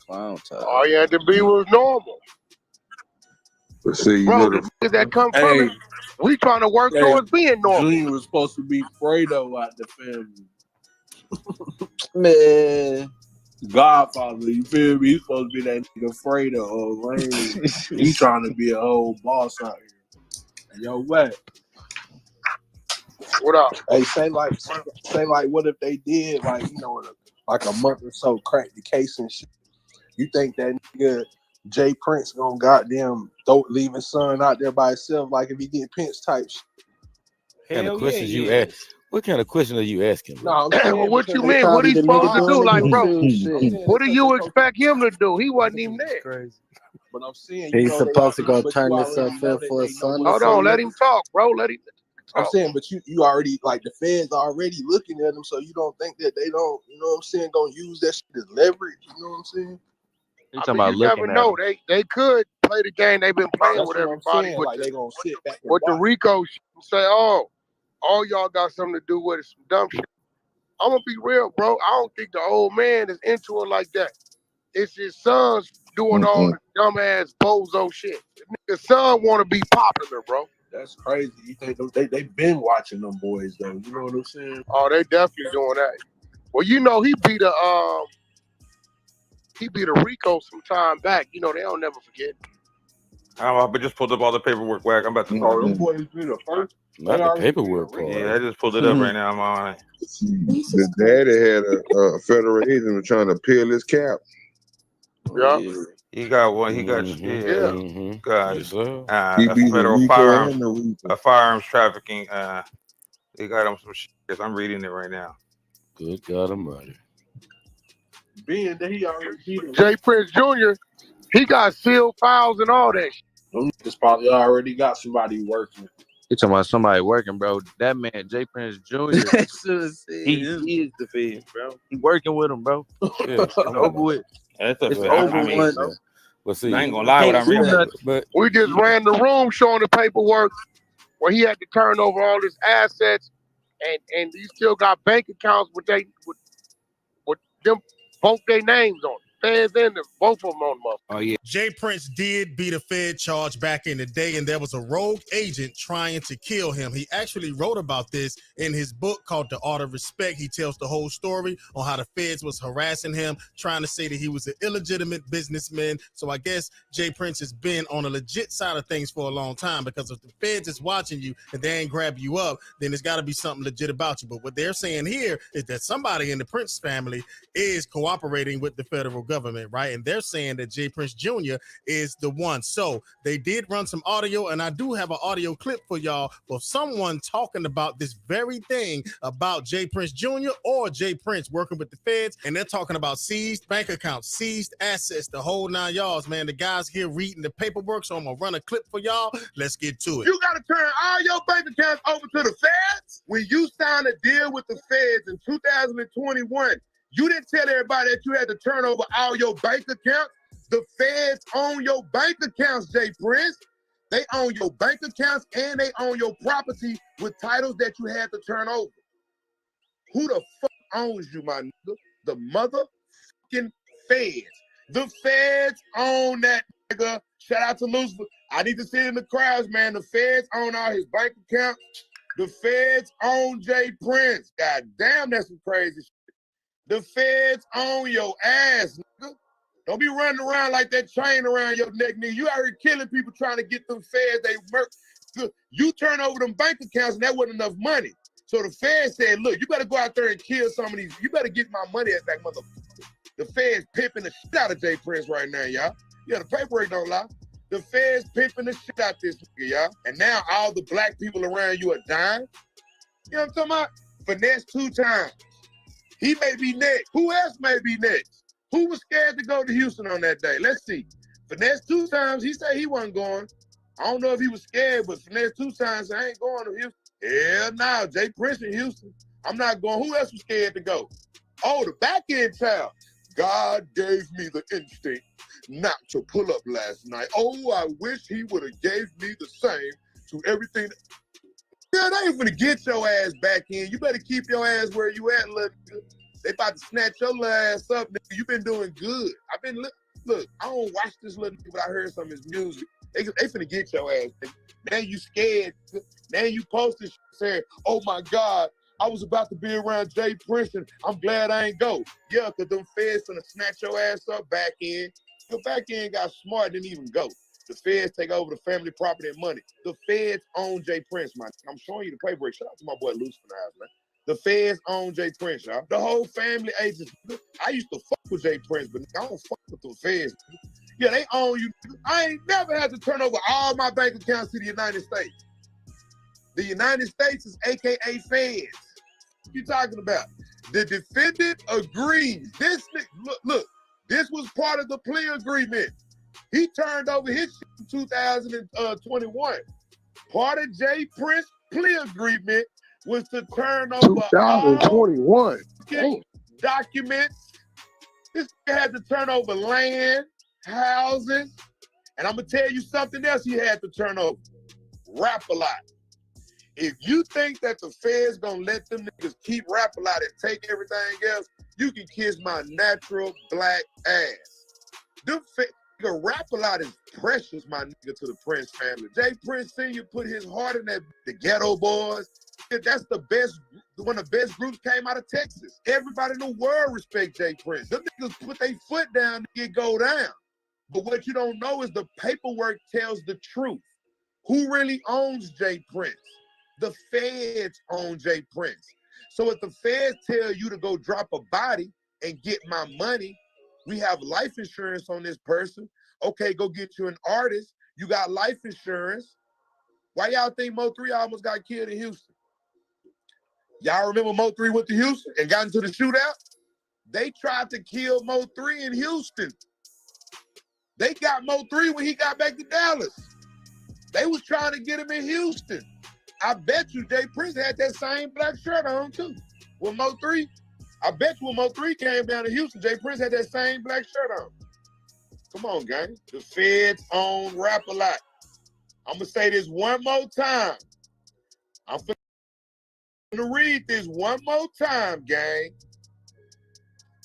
Speaker 3: Clown ties.
Speaker 15: All he had to be was normal.
Speaker 20: But see, you
Speaker 15: Bro,
Speaker 20: know
Speaker 15: the niggas that come from
Speaker 14: Hey,
Speaker 15: it, we trying to work towards being normal.
Speaker 14: Junior was supposed to be Fredo out the family.
Speaker 3: Man.
Speaker 14: Godfather, you feel me? He's supposed to be that nigga Fredo or Lane. He trying to be a whole boss out here. Yo, what?
Speaker 15: What up?
Speaker 14: Hey, say like, what if they did like like a month or so crack the case and shit? You think that nigga Jay Prince gonna goddamn leave his son out there by himself like if he get pinched type shit?
Speaker 1: What kind of questions you ask? What kind of question are you asking?
Speaker 14: No, I'm saying
Speaker 15: Well, what you
Speaker 14: because
Speaker 15: mean? What he supposed to do? Like, bro,
Speaker 14: shit.
Speaker 15: what do you expect him to do? He wasn't even there.
Speaker 14: But I'm saying
Speaker 23: He's supposed to go turn himself in for his son.
Speaker 15: Hold on, let him talk, bro. Let him
Speaker 14: I'm saying, but you already like the feds already looking at them, so you don't think that they don't, you know what I'm saying, gonna use that shit as leverage. You know what I'm saying?
Speaker 15: I mean, you never know. They could play the game they've been playing
Speaker 14: That's
Speaker 15: with
Speaker 14: what I'm
Speaker 15: everybody
Speaker 14: saying.
Speaker 15: with,
Speaker 14: Like they gonna sit back and
Speaker 15: with the
Speaker 14: watch.
Speaker 15: Rico shit and say, oh, all y'all got something to do with it, some dumb shit. I'm gonna be real, bro. I don't think the old man is into it like that. It's his sons doing all the dumbass bozo shit. The nigga son want to be popular, bro.
Speaker 14: That's crazy. You think they been watching them boys though? You know what I'm saying?
Speaker 15: Oh, they definitely doing that. Well, you know, he beat a Rico some time back. You know, they don't never forget.
Speaker 13: I just pulled up all the paperwork. Whack. I'm about to.
Speaker 14: Oh, them boys be the first.
Speaker 1: Not the paperwork part.
Speaker 13: Yeah, I just pulled it up right now. I'm on it.
Speaker 20: The daddy had a federal agent was trying to peel his cap.
Speaker 15: Yeah.
Speaker 13: He got one. He got got
Speaker 20: He
Speaker 13: a
Speaker 20: beat the
Speaker 13: federal
Speaker 20: Rico and the Rico.
Speaker 13: firearms trafficking. They got him some shit. I'm reading it right now.
Speaker 1: Good God Almighty.
Speaker 14: Being that he already beat him.
Speaker 15: Jay Prince Jr., he got sealed files and all that shit.
Speaker 14: Them niggas probably already got somebody working.
Speaker 4: You talking about somebody working, bro? That man, Jay Prince Jr. He is the feds, bro. He working with him, bro.
Speaker 1: Yeah,
Speaker 4: it's over with.
Speaker 13: That's
Speaker 4: It's over with.
Speaker 1: Well, see,
Speaker 13: I ain't gonna lie. What I'm reading,
Speaker 1: but
Speaker 15: We just ran the room showing the paperwork where he had to turn over all his assets, and he still got bank accounts with them both their names on it. feds and both of them on the motherfucker.
Speaker 4: Oh yeah.
Speaker 19: Jay Prince did beat a Fed charge back in the day, and there was a rogue agent trying to kill him. He actually wrote about this in his book called The Art of Respect. He tells the whole story on how the Feds was harassing him, trying to say that he was an illegitimate businessman. So I guess Jay Prince has been on a legit side of things for a long time, because if the Feds is watching you and they ain't grab you up, then there's got to be something legit about you. But what they're saying here is that somebody in the Prince family is cooperating with the federal government, right? And they're saying that Jay Prince Jr. is the one. So they did run some audio, and I do have an audio clip for y'all of someone talking about this very thing about Jay Prince Jr. or Jay Prince working with the Feds, and they're talking about seized bank accounts, seized assets, the whole 9 yards, man. The guy's here reading the paperwork, so I'm gonna run a clip for y'all. Let's get to it.
Speaker 15: You got to turn all your bank accounts over to the feds? When you signed a deal with the feds in 2021, you didn't tell everybody that you had to turn over all your bank accounts. The feds own your bank accounts, Jay Prince. They own your bank accounts and they own your property with titles that you had to turn over. Who the fuck owns you, my nigga? The motherfucking feds. The feds own that nigga. Shout out to Lucifer. I need to see it in the crowds, man. The feds own all his bank accounts. The feds own Jay Prince. God damn, that's some crazy shit. The feds own your ass, nigga. Don't be running around like that chain around your neck, nigga. You out here killing people trying to get them feds. You turn over them bank accounts and that wasn't enough money. So the feds said, look, you better go out there and kill some of these. You better get my money back, motherfucker. The feds pimping the shit out of Jay Prince right now, y'all. Yeah, the paperwork don't lie. The feds pimping the shit out this nigga, y'all. And now all the black people around you are dying. You know what I'm talking about? Finesse 2 times. He may be next. Who else may be next? Who was scared to go to Houston on that day? Let's see. Finesse 2 times, he said he wasn't going. I don't know if he was scared, but Finesse 2 times, I ain't going to Houston. Hell no, Jay Prince in Houston. I'm not going. Who else was scared to go? Oh, the back end child. God gave me the instinct not to pull up last night. Oh, I wish he would have gave me the same to everything. Yeah, they ain't gonna get your ass back in. You better keep your ass where you at, little nigga. They about to snatch your little ass up, nigga. You been doing good. I've been, look, I don't watch this little nigga, but I heard some of his music. They finna get your ass, nigga. Now you scared. Now you posted saying, oh my God, I was about to be around Jay Prince and I'm glad I ain't go. Yeah, because them feds finna snatch your ass up back in. Your back end got smart, didn't even go. The feds take over the family property and money. The feds own Jay Prince, man. I'm showing you the paperwork. Shout out to my boy Lucifer House, man. The feds own Jay Prince, y'all. The whole family agents. I used to fuck with Jay Prince, but I don't fuck with the feds. Yeah, they own you. I ain't never had to turn over all my bank accounts to the United States. The United States is AKA feds. What you talking about? The defendant agrees. This, look, this was part of the plea agreement. He turned over his shit in 2021. Part of Jay Prince's plea agreement was to turn over 2021.
Speaker 19: all documents. This guy had to turn over land, houses, and I'm gonna tell you something else he had to turn over. Rap-a-lot. If you think that the feds gonna let them niggas keep Rap-a-lot and take everything else, you can kiss my natural black ass. The Rap-a-lot is precious, my nigga, to the Prince family. Jay Prince Sr. put his heart in that. The Ghetto Boys. That's the best, one of the best groups came out of Texas. Everybody in the world respect Jay Prince. Them niggas put their foot down to go down. But what you don't know is the paperwork tells the truth. Who really owns Jay Prince? The feds own Jay Prince. So if the feds tell you to go drop a body and get my money, we have life insurance on this person. Okay, go get you an artist. You got life insurance. Why y'all think Mo3 almost got killed in Houston? Y'all remember Mo3 went to Houston and got into the shootout? They tried to kill Mo3 in Houston. They got Mo3 when he got back to Dallas. They was trying to get him in Houston. I bet you Jay Prince had that same black shirt on too. With Mo3, I bet you when Mo3 came down to Houston, Jay Prince had that same black shirt on. Come on, gang. The feds own Rap-a-lot. I'm going to say this one more time. I'm going to read this one more time, gang.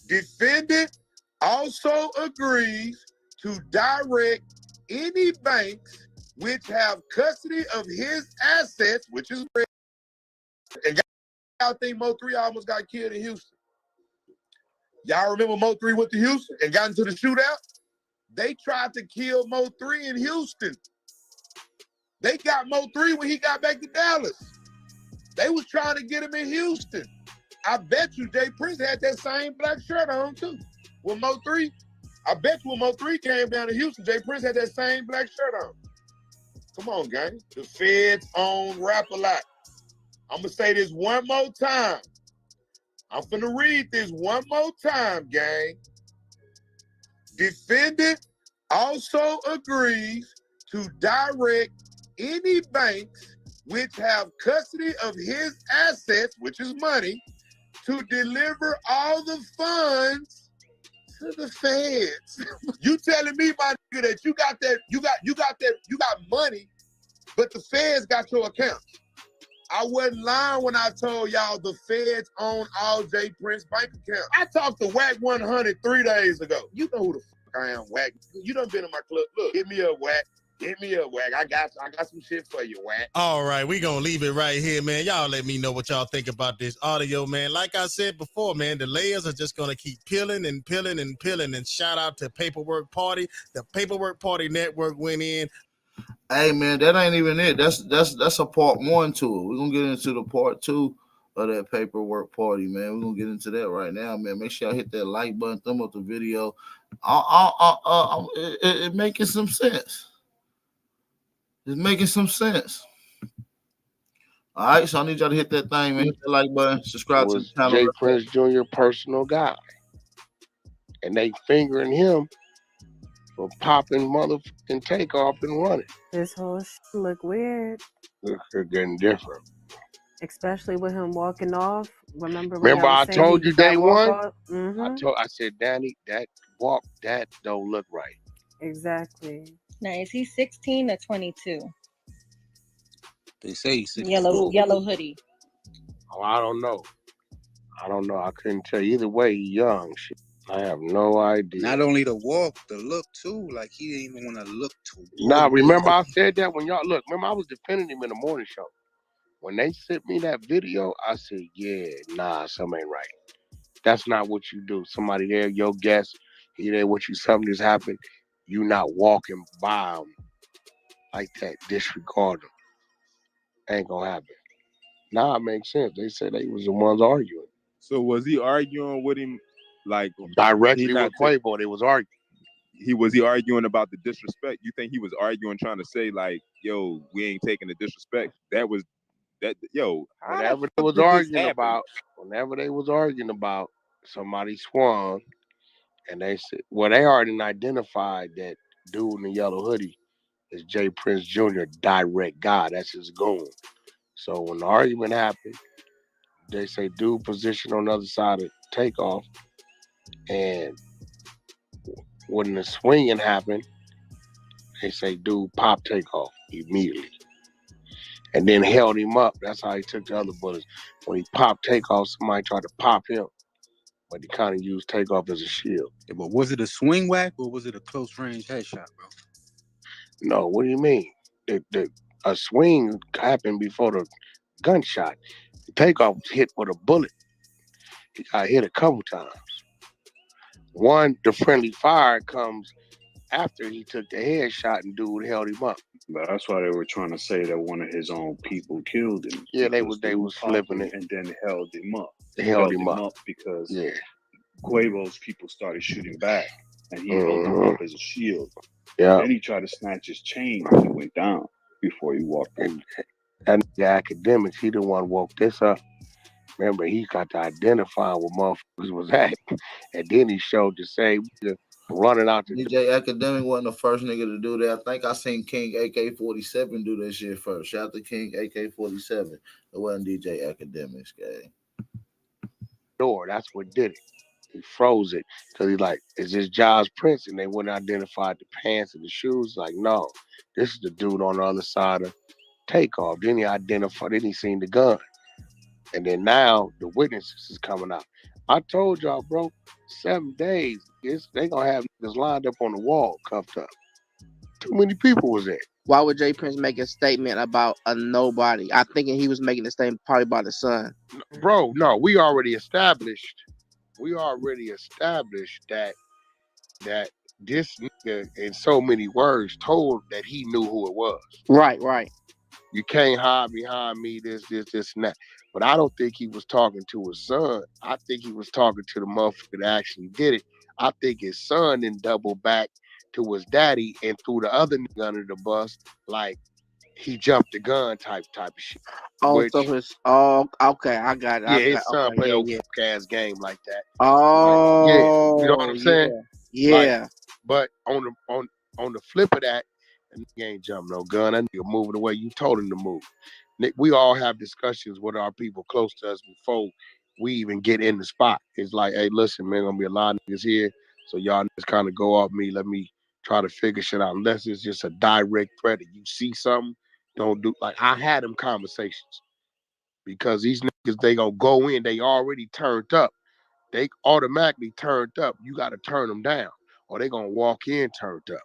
Speaker 19: Defendant also agrees to direct any banks which have custody of his assets, which is red. And y'all think Mo 3 almost got killed in Houston? Y'all remember Mo 3 went to Houston and got into the shootout? They tried to kill Mo 3 in Houston. They got Mo 3 when he got back to Dallas. They was trying to get him in Houston. I bet you Jay Prince had that same black shirt on too. With Mo 3, I bet you when Mo 3 came down to Houston, Jay Prince had that same black shirt on. Come on, gang. The feds own Rap-A-Lot. I'm going to say this one more time. I'm finna read this one more time, gang. Defendant also agrees to direct any banks which have custody of his assets, which is money, to deliver all the funds to the feds. You telling me, my nigga, that you got money, but the feds got your accounts. I wasn't lying when I told y'all the feds own all Jay Prince bank accounts. I talked to Wack 100 3 days ago. You know who the fuck I am, Wack. You done been in my club. Look, hit me up, Wack. Hit me up, Wack. I got some shit for you, Wack.
Speaker 2: All right, we gonna leave it right here, man. Y'all let me know what y'all think about this audio, man. Like I said before, man, the layers are just gonna keep peeling and peeling and peeling. And shout out to Paperwork Party. The Paperwork Party Network went in.
Speaker 1: Hey man, that ain't even it. That's a part 1 to it. We're gonna get into the part 2 of that Paperwork Party, man. We're gonna get into that right now, man. Make sure y'all hit that like button, thumb up the video. It making some sense. It's making some sense. All right, so I need y'all to hit that thing, man. Hit that like button, subscribe to the channel.
Speaker 15: Jay Prince Jr. personal guy. And they fingering him for popping motherfucking Takeoff and running.
Speaker 5: This whole look weird.
Speaker 15: They're getting different.
Speaker 5: Especially with him walking off. Remember
Speaker 15: I told you day one?
Speaker 5: Mm-hmm.
Speaker 15: I said, Danny, that walk, that don't look right.
Speaker 5: Exactly.
Speaker 6: Now, is he 16 or 22?
Speaker 14: They say he's 16.
Speaker 6: Yellow hoodie.
Speaker 15: Oh, I don't know. I couldn't tell you. Either way, he's young. Shit. I have no idea.
Speaker 14: Not only the walk, the look too. Like he didn't even want to look too.
Speaker 15: Nah, remember I said that when y'all look. Remember I was defending him in the morning show. When they sent me that video, I said, yeah, nah, something ain't right. That's not what you do. Somebody there, your guest, he there with you, something just happened. You not walking by him like that, disregard him. Ain't gonna happen. Nah, it makes sense. They said they was the ones arguing.
Speaker 7: So was he arguing with him like
Speaker 15: directly with Quavo? They was arguing.
Speaker 7: Was he arguing about the disrespect? You think he was arguing trying to say like, yo, we ain't taking the disrespect?
Speaker 15: Whenever they was arguing about, somebody swung and they said, well, they already identified that dude in the yellow hoodie is Jay Prince Jr., direct guy. That's his goon. So when the argument happened, they say dude positioned on the other side of Takeoff, and when the swinging happened, they say dude popped Takeoff immediately. And then held him up. That's how he took the other bullets. When he popped Takeoff, somebody tried to pop him, but he kind of used Takeoff as a shield.
Speaker 14: Yeah, but was it a swing whack or was it a close range headshot, bro?
Speaker 15: No, what do you mean? A swing happened before the gunshot. Takeoff was hit with a bullet. He got hit a couple times. One, the friendly fire comes after he took the headshot and dude held him up.
Speaker 16: But that's why they were trying to say that one of his own people killed him.
Speaker 15: Yeah, they was flipping it.
Speaker 16: And then held him up.
Speaker 15: They held him up
Speaker 16: because Quavo's people started shooting back, and he held him up as a shield.
Speaker 15: Yeah.
Speaker 16: Then he tried to snatch his chain when he went down before he walked in.
Speaker 15: And the academics, he the one woke this up. Remember, he got to identify what motherfuckers was at. And then he showed the same running out the
Speaker 1: DJ Academic wasn't the first nigga to do that. I think I seen King AK-47 do that shit first. Shout out to King AK-47. It wasn't DJ Academics, guy.
Speaker 15: Door, that's what did it. He froze it because he's like, is this Josh Prince? And they wouldn't identify the pants and the shoes. Like, no, this is the dude on the other side of Takeoff. Then he seen the gun. And then now the witnesses is coming out. I told y'all, bro, 7 days, they gonna have niggas lined up on the wall, cuffed up. Too many people was there.
Speaker 8: Why would Jay Prince make a statement about a nobody? I thinking he was making a statement probably about his son.
Speaker 15: Bro, no, we already established that this nigga in so many words told that he knew who it was.
Speaker 8: Right.
Speaker 15: You can't hide behind me, this, and that. But I don't think he was talking to his son. I think he was talking to the motherfucker that actually did it. I think his son then doubled back to his daddy and threw the other nigga under the bus, like he jumped the gun type of shit.
Speaker 8: Okay, I got it.
Speaker 15: Yeah, his son played a
Speaker 8: yeah.
Speaker 15: fuck ass game like that.
Speaker 8: Oh,
Speaker 15: you know what I'm saying?
Speaker 8: Yeah.
Speaker 15: Like, but on the flip of that, a nigga ain't jumped no gun. That nigga moving the way you told him to move. We all have discussions with our people close to us before we even get in the spot. It's like, hey, listen, man, gonna be a lot of niggas here, so y'all niggas kind of go off me. Let me try to figure shit out. Unless it's just a direct threat, and you see something, don't do. Like I had them conversations because these niggas they gonna go in. They already turned up. They automatically turned up. You got to turn them down, or they gonna walk in turned up.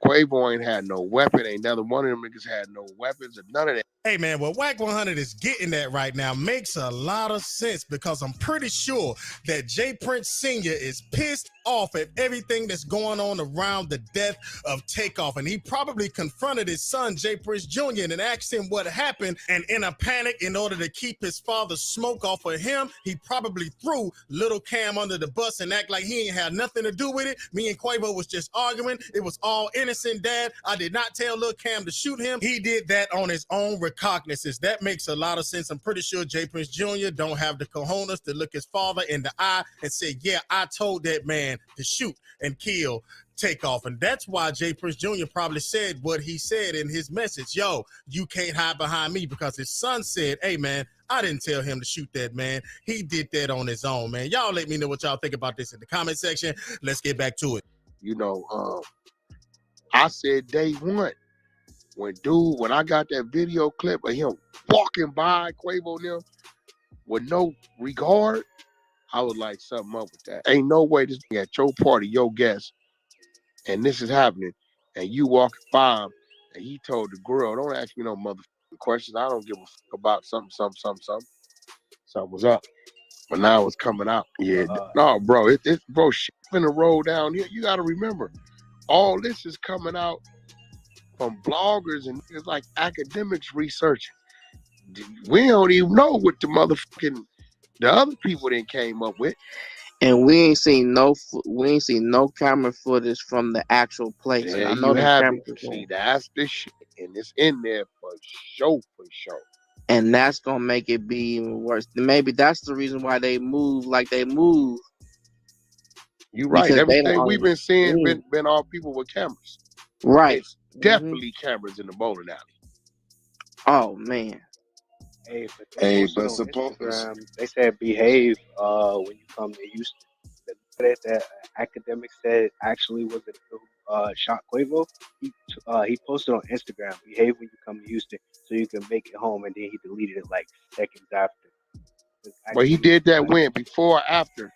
Speaker 15: Quavo ain't had no weapon. Ain't another one of them niggas had no weapons or none of that.
Speaker 2: Hey man, what Whack 100 is getting at right now makes a lot of sense because I'm pretty sure that Jay Prince Sr. is pissed off at everything that's going on around the death of Takeoff. And he probably confronted his son, Jay Prince Jr., and asked him what happened. And in a panic, in order to keep his father's smoke off of him, he probably threw little Cam under the bus and act like he ain't had nothing to do with it. Me and Quavo was just arguing. It was all innocent, Dad. I did not tell little Cam to shoot him. He did that on his own recognizance. That makes a lot of sense. I'm pretty sure Jay Prince Jr. don't have the cojones to look his father in the eye and say, yeah, I told that man to shoot and kill Takeoff. And that's why Jay Prince Jr. probably said what he said in his message. Yo, you can't hide behind me, because his son said, hey man, I didn't tell him to shoot that man. He did that on his own, man. Y'all let me know what y'all think about this in the comment section. Let's get back to it.
Speaker 15: You know, I said day one, when I got that video clip of him walking by Quavo them with no regard, I was like, something up with that. Ain't no way this nigga at your party, your guest, and this is happening, and you walking by him, and he told the girl, don't ask me no motherfucking questions. I don't give a fuck about something. Something was up. But now it's coming out. Yeah. No, bro, it's bro, shit finna roll down here. You gotta remember, all this is coming out from bloggers and niggas like academics researching. We don't even know what the other people then came up with.
Speaker 8: And we ain't seen no camera footage from the actual place.
Speaker 15: There
Speaker 8: I know
Speaker 15: you
Speaker 8: the
Speaker 15: have
Speaker 8: camera.
Speaker 15: it. See, that's the shit, and it's in there for sure.
Speaker 8: And that's gonna make it be even worse. Maybe that's the reason why they move like they move.
Speaker 15: You're right. Everything we've been seeing been all people with cameras.
Speaker 8: Right.
Speaker 15: It's definitely cameras in the bowling alley.
Speaker 8: Oh man.
Speaker 9: But suppose they said behave when you come to Houston. That academic said actually was it who shot Quavo. He posted on Instagram, behave when you come to Houston so you can make it home, and then he deleted it like seconds after.
Speaker 15: But he did that when? Before or after?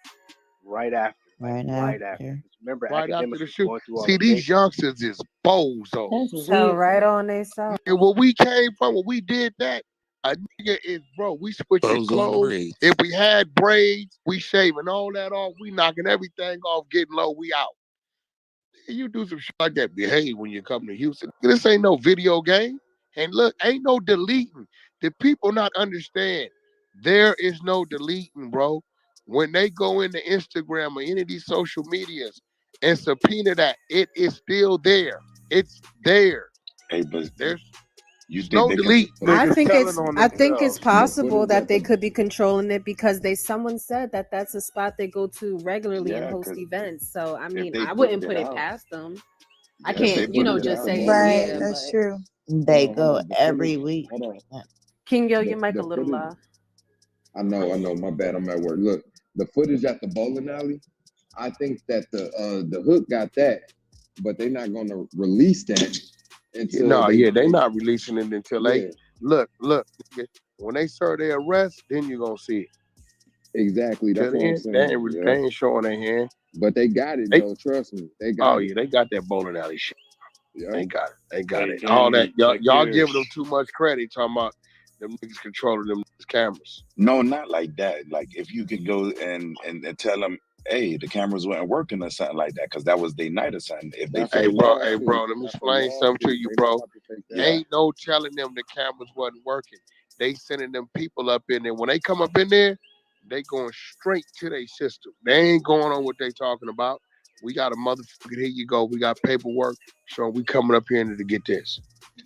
Speaker 9: Right after.
Speaker 11: Right after.
Speaker 9: Remember,
Speaker 15: right after the shoot.
Speaker 9: Through
Speaker 15: See, these youngsters is bozos.
Speaker 5: So right on they side.
Speaker 15: And where we came from, when we did that, a nigga is, bro, we switching clothes. If we had braids, we shaving all that off. We knocking everything off, getting low, we out. You do some shit like that, behave when you come to Houston. This ain't no video game. And look, ain't no deleting. The people not understand. There is no deleting, bro. When they go into Instagram or any of these social medias and subpoena that, it is still there. It's there.
Speaker 9: Hey, but
Speaker 15: there's
Speaker 9: no
Speaker 15: delete.
Speaker 5: I think it's possible that they could be controlling it because someone said that that's a spot they go to regularly and host events. So I mean, I wouldn't put it past them. I can't, just say
Speaker 11: Right,
Speaker 5: yeah,
Speaker 11: that's
Speaker 5: but
Speaker 11: true. They go every week.
Speaker 5: King Yo, your mic a little loud.
Speaker 9: I know. My bad. I'm at work. Look, the footage at the bowling alley. I think that the hook got that, but they're not gonna release that until.
Speaker 15: They're not releasing it until they look. When they serve their arrest, then you're gonna see it.
Speaker 9: Exactly. That's what I'm saying.
Speaker 15: They ain't showing their hand.
Speaker 12: But they got it, though. Trust me. They got it.
Speaker 15: Yeah, they got that bowling alley shit.
Speaker 12: Yep.
Speaker 15: They got it. They got
Speaker 17: Hey,
Speaker 15: it. All that
Speaker 17: Jamie,
Speaker 15: y'all
Speaker 17: check
Speaker 15: giving them
Speaker 17: yours.
Speaker 15: too much credit. Talking about them niggas controlling them cameras.
Speaker 17: No, not like that. Like if you could go and tell them, hey, the cameras weren't working or something like that, because that was their night or something. If they
Speaker 15: Hey, bro, let me explain something to you, bro. Ain't no telling them the cameras wasn't working. They sending them people up in there. When they come up in there, they going straight to their system. They ain't going on what they talking about. We got a motherfucker, here you go. We got paperwork. So we coming up here to get this.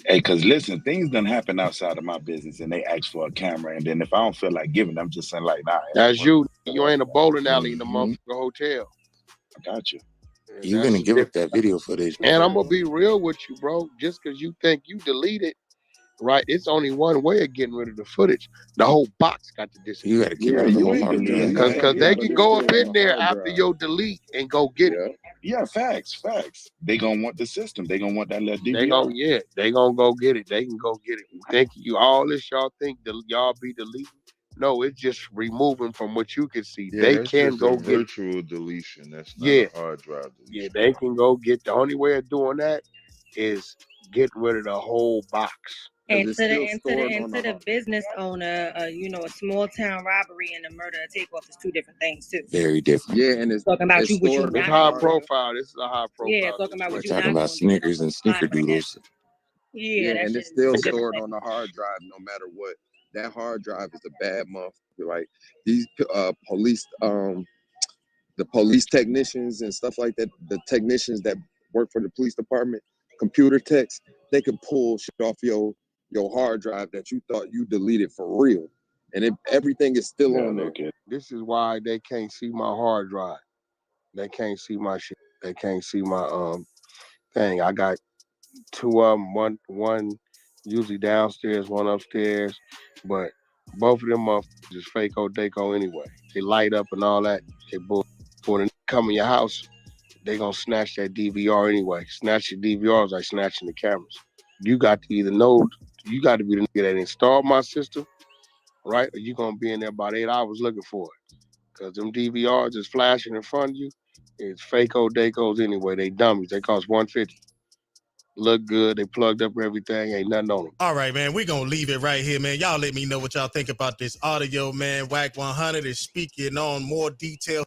Speaker 17: Hey, because listen, things done happen outside of my business and they ask for a camera. And then if I don't feel like giving them, I'm just saying like, nah.
Speaker 15: That's you. You ain't a bowling alley in the motherfucker hotel.
Speaker 17: I got you.
Speaker 18: You're going to give up that video footage.
Speaker 15: And I'm going to be real with you, bro. Just because you think you deleted, right? It's only one way of getting rid of the footage. The whole box got to disappear.
Speaker 18: You got to keep it the whole hard drive.
Speaker 15: Because they can go up in there after your delete and go get it.
Speaker 17: Yeah, facts. They gonna want the system. They gonna want that little DVR.
Speaker 15: They gonna go get it. They can go get it. Thank you. All this y'all think y'all be deleting. No, it's just removing from what you can see.
Speaker 24: Yeah,
Speaker 15: they
Speaker 24: that's
Speaker 15: can
Speaker 24: just
Speaker 15: go
Speaker 24: a
Speaker 15: get
Speaker 24: virtual deletion. That's not a hard drive deletion.
Speaker 15: Yeah, they can go get. The only way of doing that is get rid of the whole box.
Speaker 6: And to the business owner, a small town robbery and a murder or takeoff is two different things too.
Speaker 18: Very different.
Speaker 12: Yeah, and it's
Speaker 6: talking about
Speaker 12: it's
Speaker 6: you, what you
Speaker 12: stored
Speaker 15: It's
Speaker 6: not
Speaker 15: high
Speaker 6: doing.
Speaker 15: profile. This is a high profile.
Speaker 6: Yeah, talking about what
Speaker 18: We're
Speaker 6: you
Speaker 18: talking
Speaker 6: not
Speaker 18: about
Speaker 6: doing.
Speaker 18: Snickers and snickerdoodles.
Speaker 6: Yeah, that
Speaker 12: and
Speaker 6: shit
Speaker 12: it's still
Speaker 6: is
Speaker 12: stored on the hard drive no matter what. That hard drive is a bad motherfucker. Like these police, the police technicians and stuff like that, the technicians that work for the police department, computer techs, they can pull shit off your hard drive that you thought you deleted for real. And everything is still on there.
Speaker 15: This is why they can't see my hard drive. They can't see my shit. They can't see my thing. I got two of them. One usually downstairs, one upstairs. But both of them motherfuckers is fake Daco anyway. They light up and all that. They bull. When they come in your house, they gonna snatch that DVR anyway. Snatch your DVRs like snatching the cameras. You got to either know, you got to be the nigga that installed my system, right? Or you gonna be in there about 8 hours looking for it. Because them DVRs is flashing in front of you. It's fake Dacos anyway. They dummies. They cost $150. Look good. They plugged up everything. Ain't nothing on them.
Speaker 2: All right, man. We're going to leave it right here, man. Y'all let me know what y'all think about this audio, man. Wack 100 is speaking on more detail.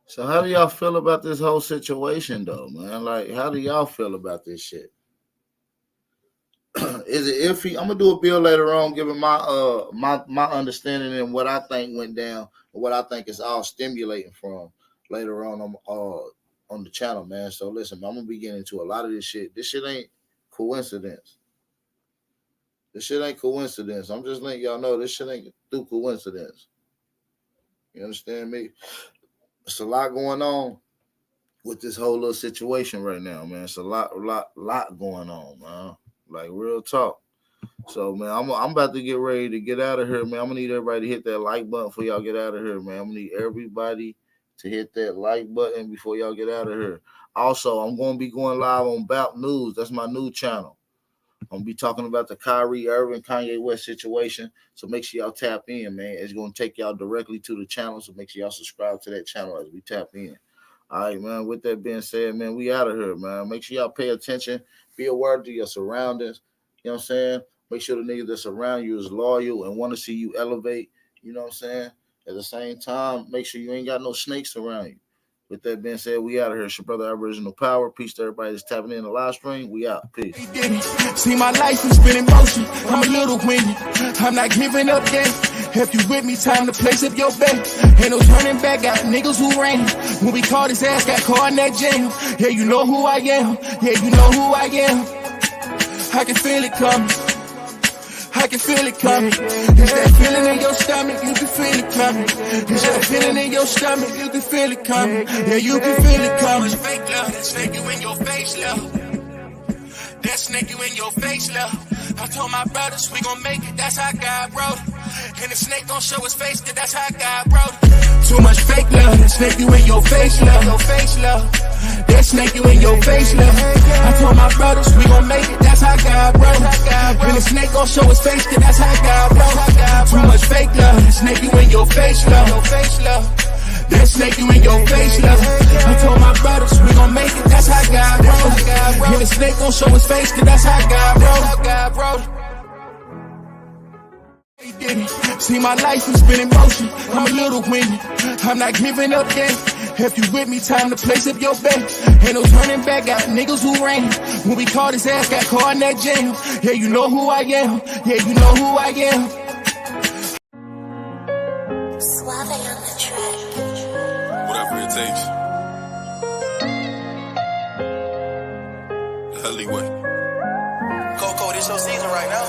Speaker 1: So how do y'all feel about this whole situation, though, man? Like, how do y'all feel about this shit? Is it iffy? I'm gonna do a bill later on, giving my understanding and what I think went down, and what I think is all stimulating from later on the channel, man. So listen, I'm gonna be getting into a lot of this shit. This shit ain't coincidence. This shit ain't coincidence. I'm just letting y'all know this shit ain't through coincidence. You understand me? It's a lot going on with this whole little situation right now, man. It's a lot going on, man. Like real talk. So, man, I'm about to get ready to get out of here, man. I'm gonna need everybody to hit that like button before y'all get out of here, man. I'm gonna need everybody to hit that like button before y'all get out of here. Also, I'm gonna be going live on Bout News. That's my new channel. I'm gonna be talking about the Kyrie Irving, Kanye West situation. So make sure y'all tap in, man. It's gonna take y'all directly to the channel. So make sure y'all subscribe to that channel as we tap in. All right, man. With that being said, man, we out of here, man. Make sure y'all pay attention. Be aware of your surroundings. You know what I'm saying? Make sure the niggas that surround you is loyal and want to see you elevate. You know what I'm saying? At the same time, make sure you ain't got no snakes around you. With that being said, we out of here. It's your brother Aboriginal Power. Peace to everybody that's tapping in the live stream. We out. Peace.
Speaker 2: See, my life has been in motion. I'm a little windy. I'm not giving up yet. If you with me, time to place up your bet. Ain't no turning back. Got niggas who ran. When we caught his ass, got caught in that jail. Yeah, you know who I am. Yeah, you know who I am. I can feel it coming. I can feel it coming. It's that feeling in your stomach, you can feel it coming. It's that feeling in your stomach, you can feel it coming. Yeah, you can feel it coming. Fake love, that snake you in your face, love. That snake you in your face, love. I told my brothers we gon' make it, that's how God wrote it. And the snake gon' show his face, cause that's how God wrote it. Too much fake love, that snake you in your face, love. Your face, love. That snake you in your face, love. I told my brothers we gon' make it, that's how God wrote it. And the snake gon' show his face, cause that's how God wrote it. Too much fake love, that snake you in your face, love. Your face, love. That snake you in your face, love. I told my brothers we gon' make it, that's how God rolled. And the snake gon' show his face, cause that's how God rolled. See, my life has been in motion. I'm a little windy. I'm not giving up yet. If you with me, time to place up your bet. Ain't no turning back, got niggas who ran. When we caught his ass, got caught in that jam. Yeah, you know who I am. Yeah, you know who I am.
Speaker 3: Suave on the track.
Speaker 2: Whatever it takes. The alleyway.
Speaker 3: Coco, this your season right now.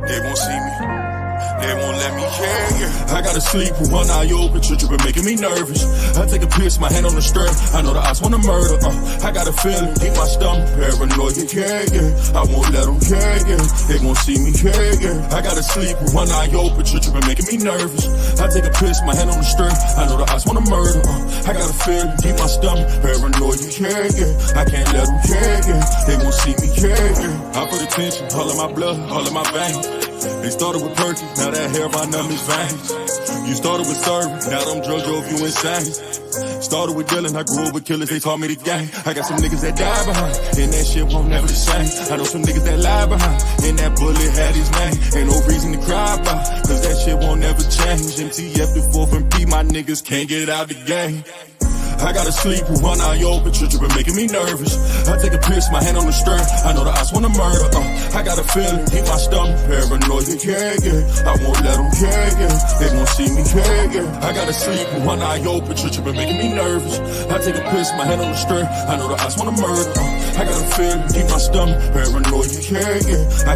Speaker 2: They won't see me. They won't let me hear. I gotta sleep with one eye open. Trippin' making me nervous. I take a piss, my hand on the stirrup. I know the odds wanna murder. I got a feeling, keep my stomach paranoid. Yeah. I won't let them yeah. They won't see me yeah. I gotta sleep with one eye open. Trippin' making me nervous. I take a piss, my hand on the stirrup. I know the odds wanna murder. I got a feeling, keep my stomach paranoid. Yeah. I can't let them yeah. They won't see me yeah. I put attention, all of my blood, all of my veins. They started with Perky, now that hair run up his veins. You started with serving, now them drugs drove you insane. Started with Dylan, I grew up with killers, they taught me the game. I got some niggas that die behind, and that shit won't never the same. I know some niggas that lie behind, and that bullet had his name. Ain't no reason to cry about, cause that shit won't never change. MTF the 4th and P, my niggas can't get out the game. I gotta sleep with one eye open, trippin' making me nervous. I take a piss, my hand on the stirrup. I know the odds wanna murder. I got a feeling, keep my stomach paranoid. Yeah. I won't let them yeah. They won't see me yeah. I gotta sleep with one eye open, trippin' making me nervous. I take a piss, my hand on the stirrup. I know the odds wanna murder. I got a feeling, keep my stomach paranoid. Yeah.